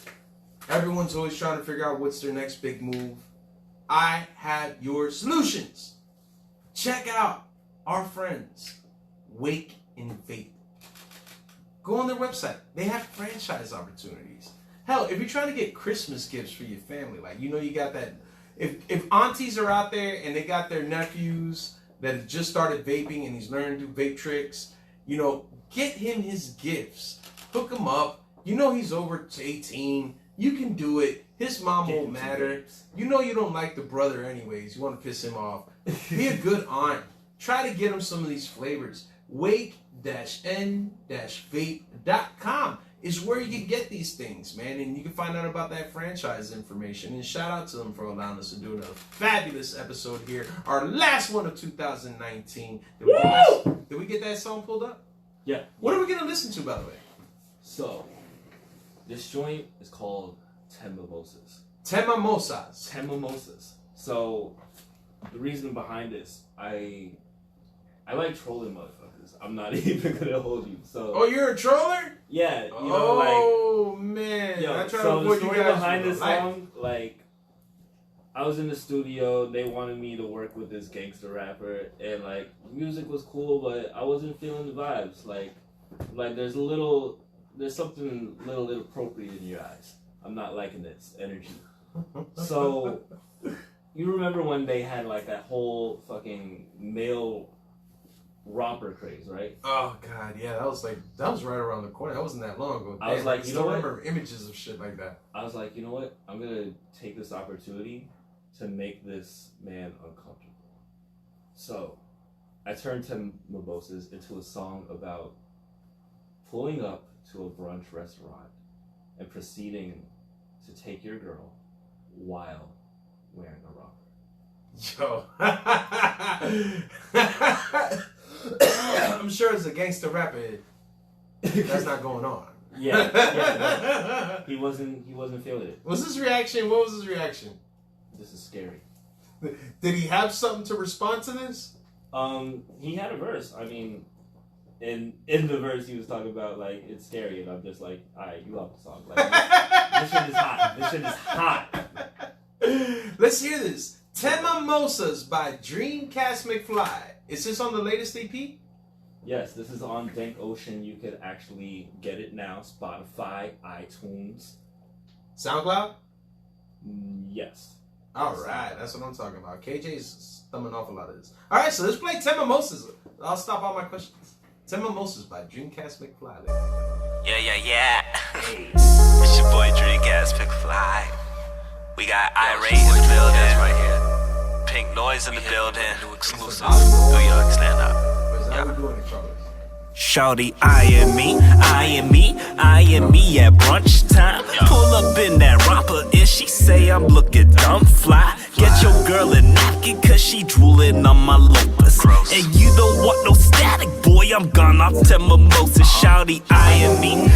Everyone's always trying to figure out what's their next big move. I have your solutions. Check out our friends, Wake and Vape. Go on their website. They have franchise opportunities. Hell, if you're trying to get Christmas gifts for your family, like, you got that. If aunties are out there and they got their nephews that have just started vaping and he's learning to do vape tricks, get him his gifts. Hook him up. He's over 18. You can do it. His mom won't matter. You don't like the brother anyways. You want to piss him off. Be a good aunt. Try to get him some of these flavors. Wake-n-vape.com is where you can get these things, man. And you can find out about that franchise information. And shout out to them for allowing us to do another fabulous episode here. Our last one of 2019. Did we get that song pulled up? Yeah. What are we going to listen to, by the way? So, this joint is called 10 Mimosas. 10 Mimosas. 10 Mimosas. So, the reason behind this, I like trolling motherfuckers. I'm not even gonna hold you. So. Oh, you're a troller? Yeah. Man. Yo, I try so to avoid the story you guys behind this life. song, I was in the studio. They wanted me to work with this gangster rapper, and the music was cool, but I wasn't feeling the vibes. Like there's something a little inappropriate in your eyes. I'm not liking this energy. So, you remember when they had that whole fucking male romper craze, right? Oh god, yeah, that was right around the corner. That wasn't that long ago. I was like, you know what? remember images of shit like that. I was like, you know what? I'm gonna take this opportunity to make this man uncomfortable. So, I turned 10 Mimosas into a song about pulling up to a brunch restaurant and proceeding to take your girl while wearing a romper. Yo. I'm sure as a gangster rapper, That's not going on. Yeah. He wasn't feeling it. Was his reaction? What was his reaction? This is scary. Did he have something to respond to this? He had a verse. I mean, in the verse he was talking about like it's scary, and I'm just like, alright, you love the song. Like this shit is hot. This shit is hot. Let's hear this. 10 Mimosas by Dreamcast McFly. Is this on the latest EP? Yes, this is on Dank Ocean. You could actually get it now. Spotify, iTunes. SoundCloud? Yes. Alright, that's what I'm talking about. KJ's thumbing off a lot of this. Alright, so let's play 10 Mimosas. I'll stop all my questions. 10 Mimosas by Dreamcast McFly. Yeah. It's your boy Dreamcast McFly. We got Irate in the building. Right here. Pink Noise in the building. Exclusive. New York, stand up. Shawty eyeing me at brunch time. Pull up in that romper and she say I'm looking dumb fly. Get your girl a napkin cause she drooling on my lopus. And you don't want no static, boy, I'm gone off 10 mimosas. Shawty eyeing me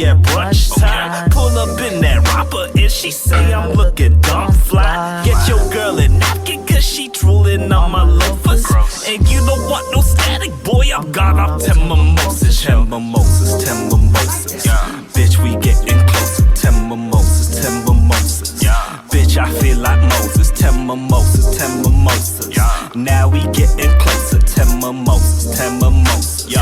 at brunch time. Pull up in that romper and she say I'm looking dumb fly. Get your girl a napkin cause she drooling on my loafers. And you don't want no static, boy, I'm gone off 10 mimosas. 10 mimosas, 10 mimosas. Bitch, we getting closer. 10 mimosas, 10 mimosas. Bitch, I feel like Moses. 10 mimosas, 10 mimosas. Now we getting closer. 10 mimosas, 10 mimosas.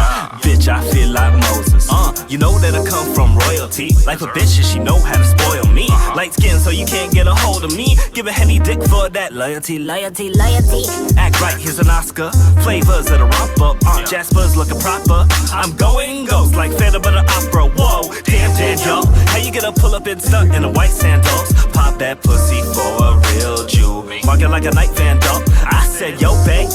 Bitch, I feel like Moses. You know that I come from royalty. Like a bitch, and she know how to spoil me. Light skin, so you can't get a hold of me. Give a heavy dick for that loyalty. Act right, here's an Oscar. Flavors of the romper. Jasper's looking proper. I'm going ghost like Phantom of the Opera. Whoa, damn, yo. How you gonna pull up and stunt in the white sandals? Pop that pussy for a real Jew. Mark it like a night vandal. I said, yo, bae,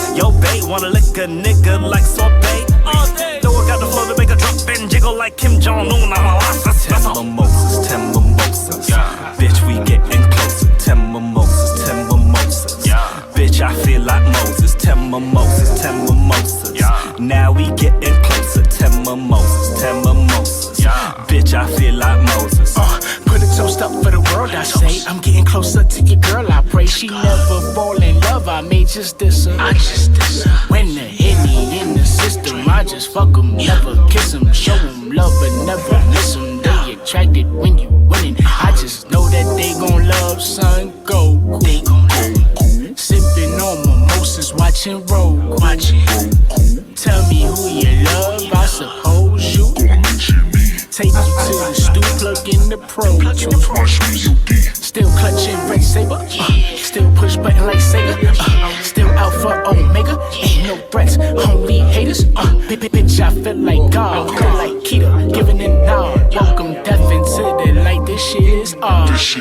wanna lick a nigga like sorbet all day. Know I got the flow to make a drop and jiggle like Kim Jong-un. I'm a monster. 10 mimosas, 10 mimosas. Bitch, we getting closer. 10 mimosas, 10 mimosas. Bitch, I feel like Moses. 10 mimosas, 10 mimosas. Now we getting closer. 10 mimosas, 10 mimosas. Bitch, I feel like Moses. Put a toast up for the world, I say. I'm getting closer to your girl, I pray. She never fall in love, I may just diss her. When the Henny in the system, I just fuck 'em, never kiss 'em. Show 'em love, but never miss 'em. They attracted when you winning. I just know that they gon' love Son Goku. Sipping on mimosas, watching Roku. Tell me who you love, I suppose you. Take you to the stoop, plug in the Pro Tools. Still clutching Ray Saber, still push button like Sega. Still Alpha Omega, ain't no threats, only haters. Bitch, I feel like God, feel like Keita, giving it nod. Welcome death into the light, this shit is ours.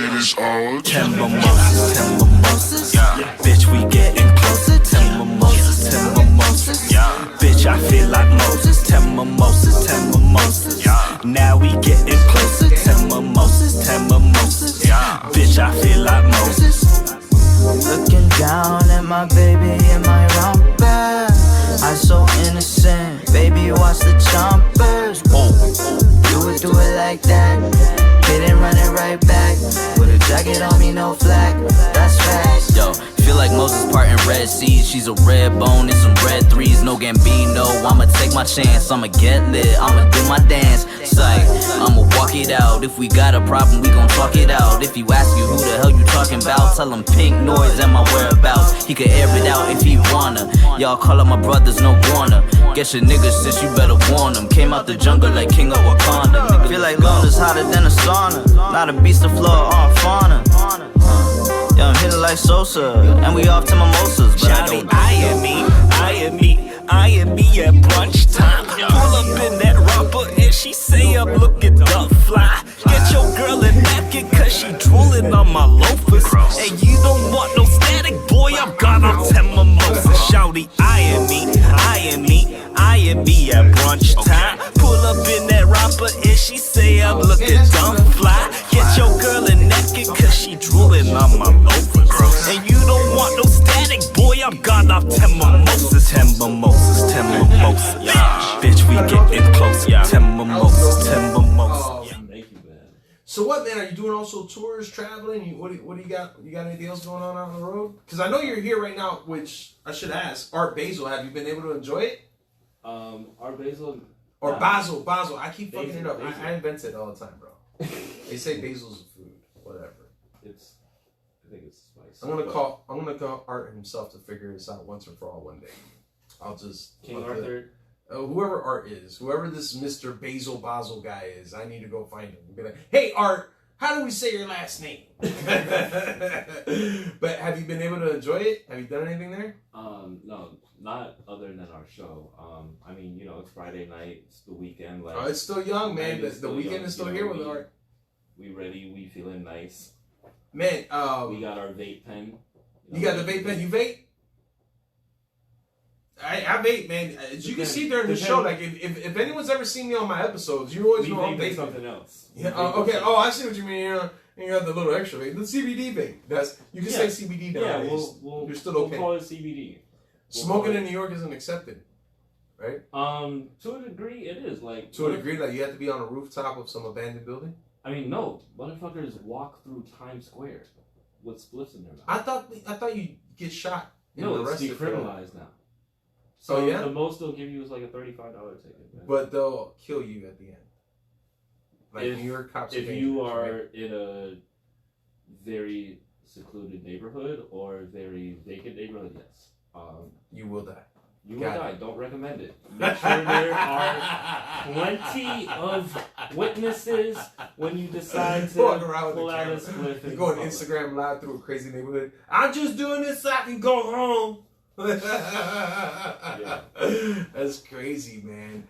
10 mimosas, 10 mimosas. Bitch, we getting closer. 10 mimosas, 10 mimosas. Bitch, I feel like Moses. 10 mimosas, 10 mimosas. Now we getting closer. 10 mimosas, 10 mimosas. Bitch, I feel like Moses. Looking down at my baby in my romper. I'm so innocent, baby, watch the chompers. Do it like that. Hit and run it right back. Put a jacket on me, no flag. That's facts. Yo, feel like Moses parting Red Seas. She's a red bone and some red threes. No Gambino, I'ma take my chance. I'ma get lit, I'ma do my dance. Psych, I'ma walk it out. If we got a problem, we gon' talk it out. If you ask you who the hell you talking about, tell him Pink Noise and my whereabouts. He could air it out if he wanna. Y'all call up my brothers, no Warner. Guess your niggas, sis, you better warn them. Came out the jungle like King of Wakanda. Feel like love is hotter than a sauna. Not a beast of floor on fauna. Yeah, I'm hitting like Sosa, and we off to mimosas. But Shawty eyeing me at brunch time. Pull up in that romper and she say I'm looking dumb fly. Get your girl a napkin cause she drooling on my loafers. And you don't want no static, boy, I'm gone off 10 mimosas. Shawty eyeing me at brunch time. Pull up in that romper and she say I'm looking dumb fly. Get your girl a napkin cause she drooling on my loafers. And you don't want no static, boy, I'm gone off 10 mimosas. 10 mimosas, 10 mimosas. Bitch, we getting close. Timber Moses, Timber Moses. Thank you, man. So what, man? Are you doing also tours, traveling? What do you got? You got anything else going on the road? Because I know you're here right now, which I should ask. Art Basel, have you been able to enjoy it? Art Basel. Or Basel. I keep fucking it up. Basil. I invent it all the time, bro. They say basil's a food. Whatever. I think it's spicy. I'm gonna call Art himself to figure this out once and for all one day. I'll just King Arthur. Whoever Art is, whoever this Mr. Basel guy is, I need to go find him and be like, hey Art, how do we say your last name? But have you been able to enjoy it? Have you done anything there? No, not other than our show. I mean, you know, it's Friday night, it's the weekend. Like, It's still young, man. The weekend young, is still you know, here with Art. We ready, we feeling nice. Man, we got our vape pen. You got the vape pen? You vape? I vape, man. As you can see during the show, like if anyone's ever seen me on my episodes, you always know I'm vaping. Something else. Yeah. Okay. Oh, I see what you mean. You got the little extra vape, the CBD vape. You can say CBD nowadays. Yeah, you're still okay. We'll call it CBD. Smoking in New York isn't accepted, right? To a degree, it is. Like to a degree, like you have to be on a rooftop of some abandoned building. I mean, no, motherfuckers walk through Times Square with spliffs in their mouth. I thought you get shot. No, it's decriminalized now. So yeah, the most they'll give you is like a $35 ticket. Man. But they'll kill you at the end. Like New York cops. If you are in a very secluded neighborhood or a very vacant neighborhood, yes, you will die. You will die. Don't recommend it. Make sure there are plenty of witnesses when you decide to pull out a spliff. You go on Instagram live through a crazy neighborhood. I'm just doing this so I can go home. Yeah. That's crazy, man.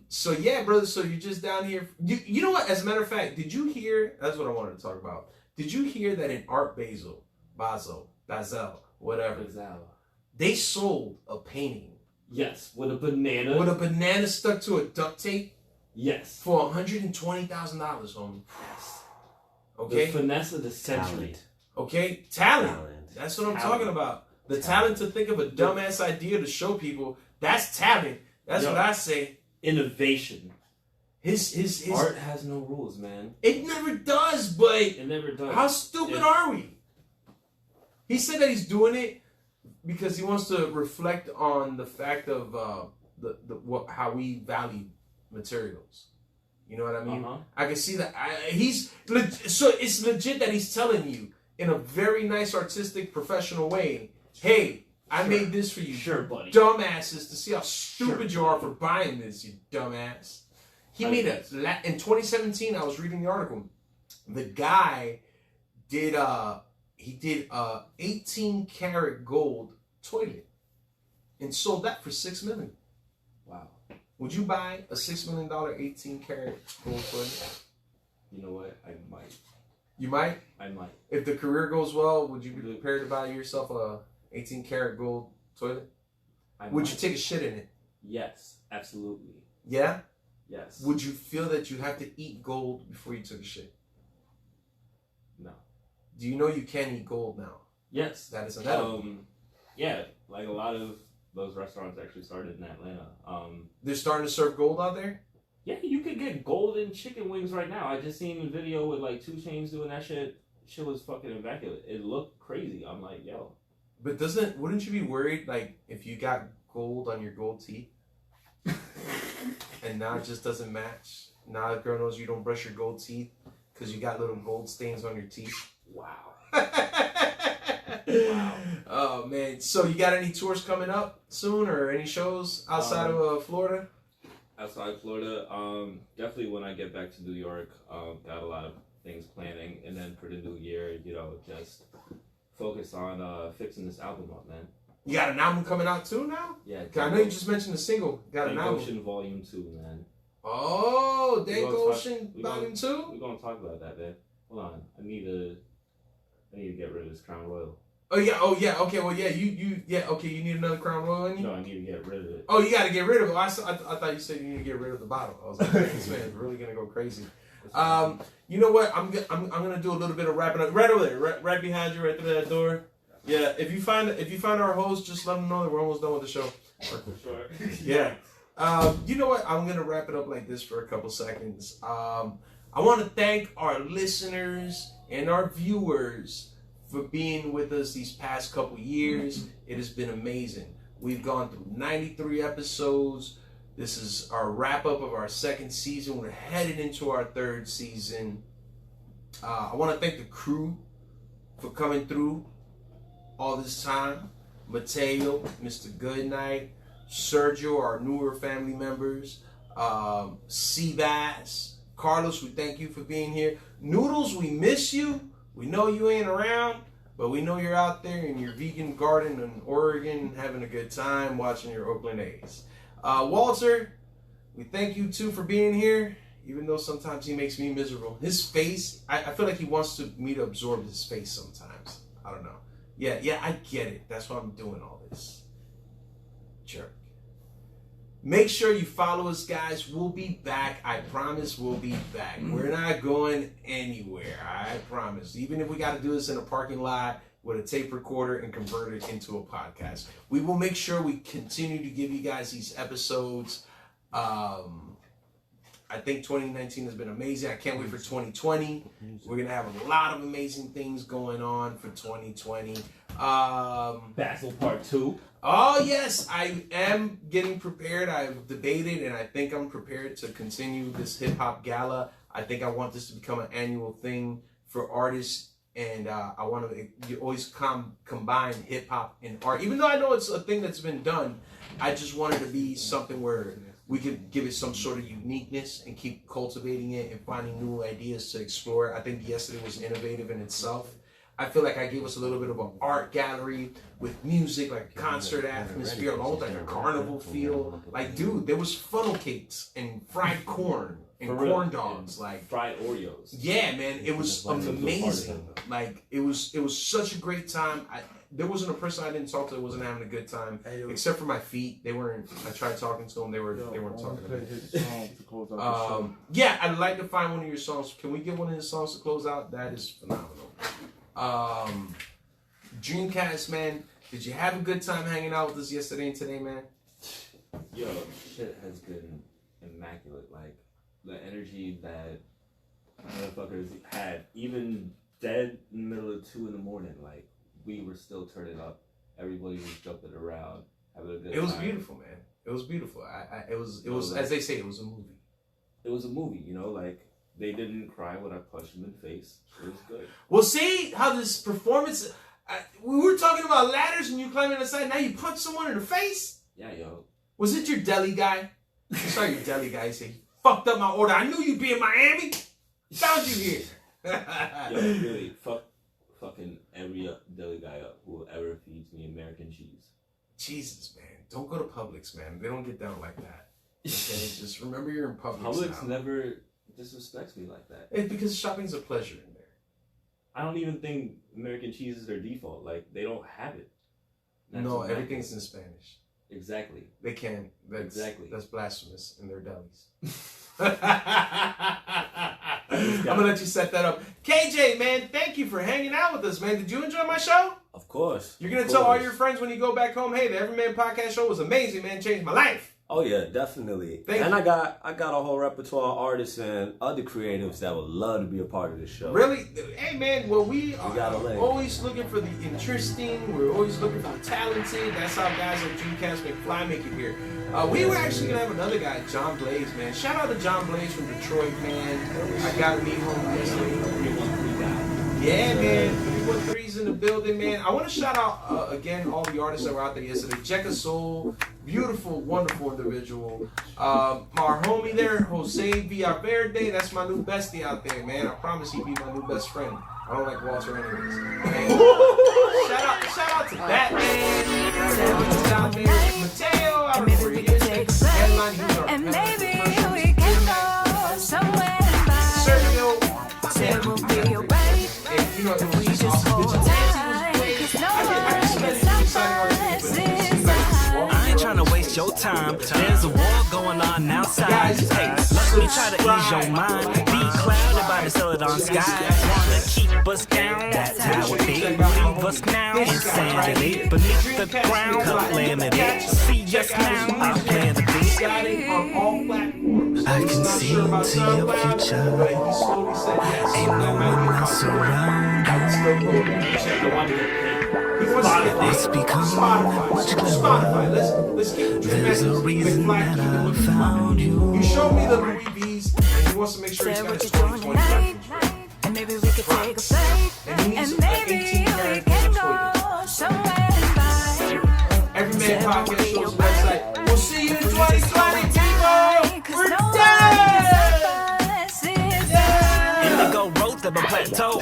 So yeah, brother. So you're just down here. You know what? As a matter of fact, did you hear? That's what I wanted to talk about. Did you hear that in Art Basel, whatever? They sold a painting. Yes, with a banana. With a banana stuck to a duct tape. Yes. For $120,000, homie. Yes. Okay. The finesse of the century. Okay. Talent. That's what I'm talking about. The talent to think of a dumbass idea to show people. That's talent. That's what I say. Innovation. His art has no rules, man. It never does, but it never does. How stupid are we? He said that he's doing it because he wants to reflect on the fact of how we value materials. You know what I mean? I can see that so it's legit that he's telling you in a very nice, artistic, professional way, hey, I made this for you, buddy. Dumbasses, to see how stupid you are for buying this, you dumbass. He made in 2017. I was reading the article. The guy did 18 karat gold toilet and sold that for $6 million. Wow. Would you buy a $6 million 18 karat gold toilet? You know what? I might. You might? I might. If the career goes well, would you be prepared to buy yourself a 18 karat gold toilet? Would you take a shit in it? Yes, absolutely. Yeah? Yes. Would you feel that you have to eat gold before you took a shit? No. Do you know you can eat gold now? Yes. That is another. Yeah, like a lot of those restaurants actually started in Atlanta. They're starting to serve gold out there? Yeah, you could get golden chicken wings right now. I just seen a video with like 2 Chainz doing that shit. Shit was fucking immaculate. It looked crazy. I'm like, yo. But wouldn't you be worried, like, if you got gold on your gold teeth and now it just doesn't match? Now the girl knows you don't brush your gold teeth because you got little gold stains on your teeth. Wow. Wow. Oh, man. So you got any tours coming up soon or any shows outside of Florida? Outside Florida, definitely when I get back to New York, got a lot of things planning. And then for the new year, just focus on fixing this album up, man. You got an album coming out too now? Yeah. I know you just mentioned a single. Got an album. Ocean Volume 2, man. Oh, Dank Ocean Volume 2? We're going to talk about that, man. Hold on. I need to get rid of this Crown Royal. Oh yeah, okay, well yeah, you need another Crown Royal in you? No, I need to get rid of it. Oh, you gotta get rid of it. I thought you said you need to get rid of the bottle. I was like, this man's really gonna go crazy. You know what? I'm gonna do a little bit of wrapping up right over there, right behind you, right through that door. Yeah, if you find our host, just let them know that we're almost done with the show. Sure. Yeah. You know what? I'm gonna wrap it up like this for a couple seconds. I want to thank our listeners and our viewers for being with us these past couple years. It has been amazing. We've gone through 93 episodes. This is our wrap up of our second season. We're headed into our third season. I want to thank the crew for coming through all this time. Mateo, Mr. Goodnight, Sergio, our newer family members, Seabass, Carlos, we thank you for being here. Noodles, we miss you. We know you ain't around, but we know you're out there in your vegan garden in Oregon having a good time watching your Oakland A's. Walter, we thank you too for being here, even though sometimes he makes me miserable. His face, I feel like he wants me to absorb his face sometimes. I don't know. Yeah, I get it. That's why I'm doing all this. Jerk. Make sure you follow us, guys. We'll be back. I promise we'll be back. We're not going anywhere. I promise. Even if we got to do this in a parking lot with a tape recorder and convert it into a podcast, we will make sure we continue to give you guys these episodes. I think 2019 has been amazing. I can't wait for 2020. We're going to have a lot of amazing things going on for 2020. Basil Part 2. Oh, yes. I am getting prepared. I've debated, and I think I'm prepared to continue this hip-hop gala. I think I want this to become an annual thing for artists, and I want to always combine hip-hop and art. Even though I know it's a thing that's been done, I just want it to be something where we could give it some sort of uniqueness and keep cultivating it and finding new ideas to explore. I think yesterday was innovative in itself. I feel like I gave us a little bit of an art gallery with music, like concert atmosphere, almost like a carnival feel. Like, dude, there was funnel cakes and fried corn and corn dogs, like fried Oreos. Yeah, man, it was amazing. Like, it was such a great time. There wasn't a person I didn't talk to that wasn't having a good time, except for my feet. They weren't. I tried talking to them. They weren't talking to me. Yeah, I'd like to find one of your songs. Can we get one of his songs to close out? That is phenomenal. Dreamcast, man, did you have a good time hanging out with us yesterday and today, man? Yo, shit has been immaculate. Like, the energy that motherfuckers had, even dead in the middle of 2 a.m, like, we were still turning up. Everybody was jumping around, having a good time. It was beautiful, man. It was beautiful. It was as they say, it was a movie. It was a movie, you know, like, they didn't cry when I punched them in the face. It was good. Well, see how this performance... we were talking about ladders and you climbing the side. Now you punch someone in the face? Yeah, yo. Was it your deli guy? I saw your deli guy. He said, "You fucked up my order. I knew you'd be in Miami. Found you here." Yo, really, fucking every deli guy up who ever feeds me American cheese. Jesus, man. Don't go to Publix, man. They don't get down like that. Okay? Just remember you're in Publix Publix now. never disrespects me like that. It's because shopping's a pleasure in there. I don't even think American cheese is their default. Like, they don't have it. No, everything's in Spanish. Exactly. They can't. Exactly. That's blasphemous in their delis. I'm going to let you set that up. KJ, man, thank you for hanging out with us, man. Did you enjoy my show? Of course. You're going to tell all your friends when you go back home, hey, the Everyman Podcast Show was amazing, man. Changed my life. Oh yeah, definitely. Thank and you. I got a whole repertoire of artists and other creatives that would love to be a part of this show. Really? Hey man, well we are gotta always looking for the interesting, we're always looking for the talented. That's how guys like Dreamcast McFly make it here. We were actually gonna have another guy, John Blaze, man. Shout out to John Blaze from Detroit, man. I got to meet him yesterday. Yeah, man. 313's in the building, man. I want to shout out again all the artists that were out there yesterday. Jekka Soul, beautiful, wonderful individual. Our homie there, Jose Villaverde, that's my new bestie out there, man. I promise he'd be my new best friend. I don't like Walter anyways. Shout out to Batman. Out there. Mateo, I remember he is. Headline, he was our and maybe we can go somewhere by Sergio, there will be a way and you know, it was we just hold tight, 'cause no one gets I ain't tryna waste your time. There's a war going on outside. Hey, let me try to ease your mind. Be clouded by the Celadon sky. Wanna keep us down? That's how it be. of us now. Insanity beneath the ground, calamity. See us now, I plan to be. I can see into your future. Ain't no one else around you. It's become much clearer. There's a reason that I found you. You showed me the Louis V's, and he wants to make sure he's got his 2020 record. And maybe we could take a break. And he needs And like maybe 18 we characters can on go somewhere and buy. Every Man Podcast Show's website. We'll see you in 2020, people! We're dead! Indigo road to the plateau.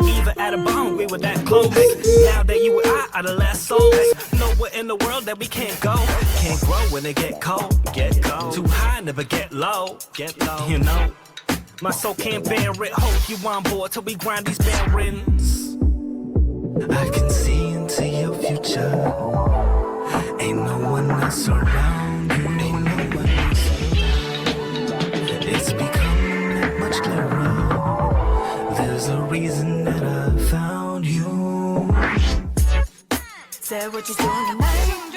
Even at a bone, we were that close. Now that you and I are the last souls. Nowhere in the world that we can't go. Can't grow when it get cold. Get cold. Too high, never get low. Get low. You know, my soul can't bear it. Hope you on board till we grind these bearings. I can see into your future. Ain't no one else around you. Ain't no one else around. It's becoming that much clearer. There's a reason that I found you. Said what you doing tonight.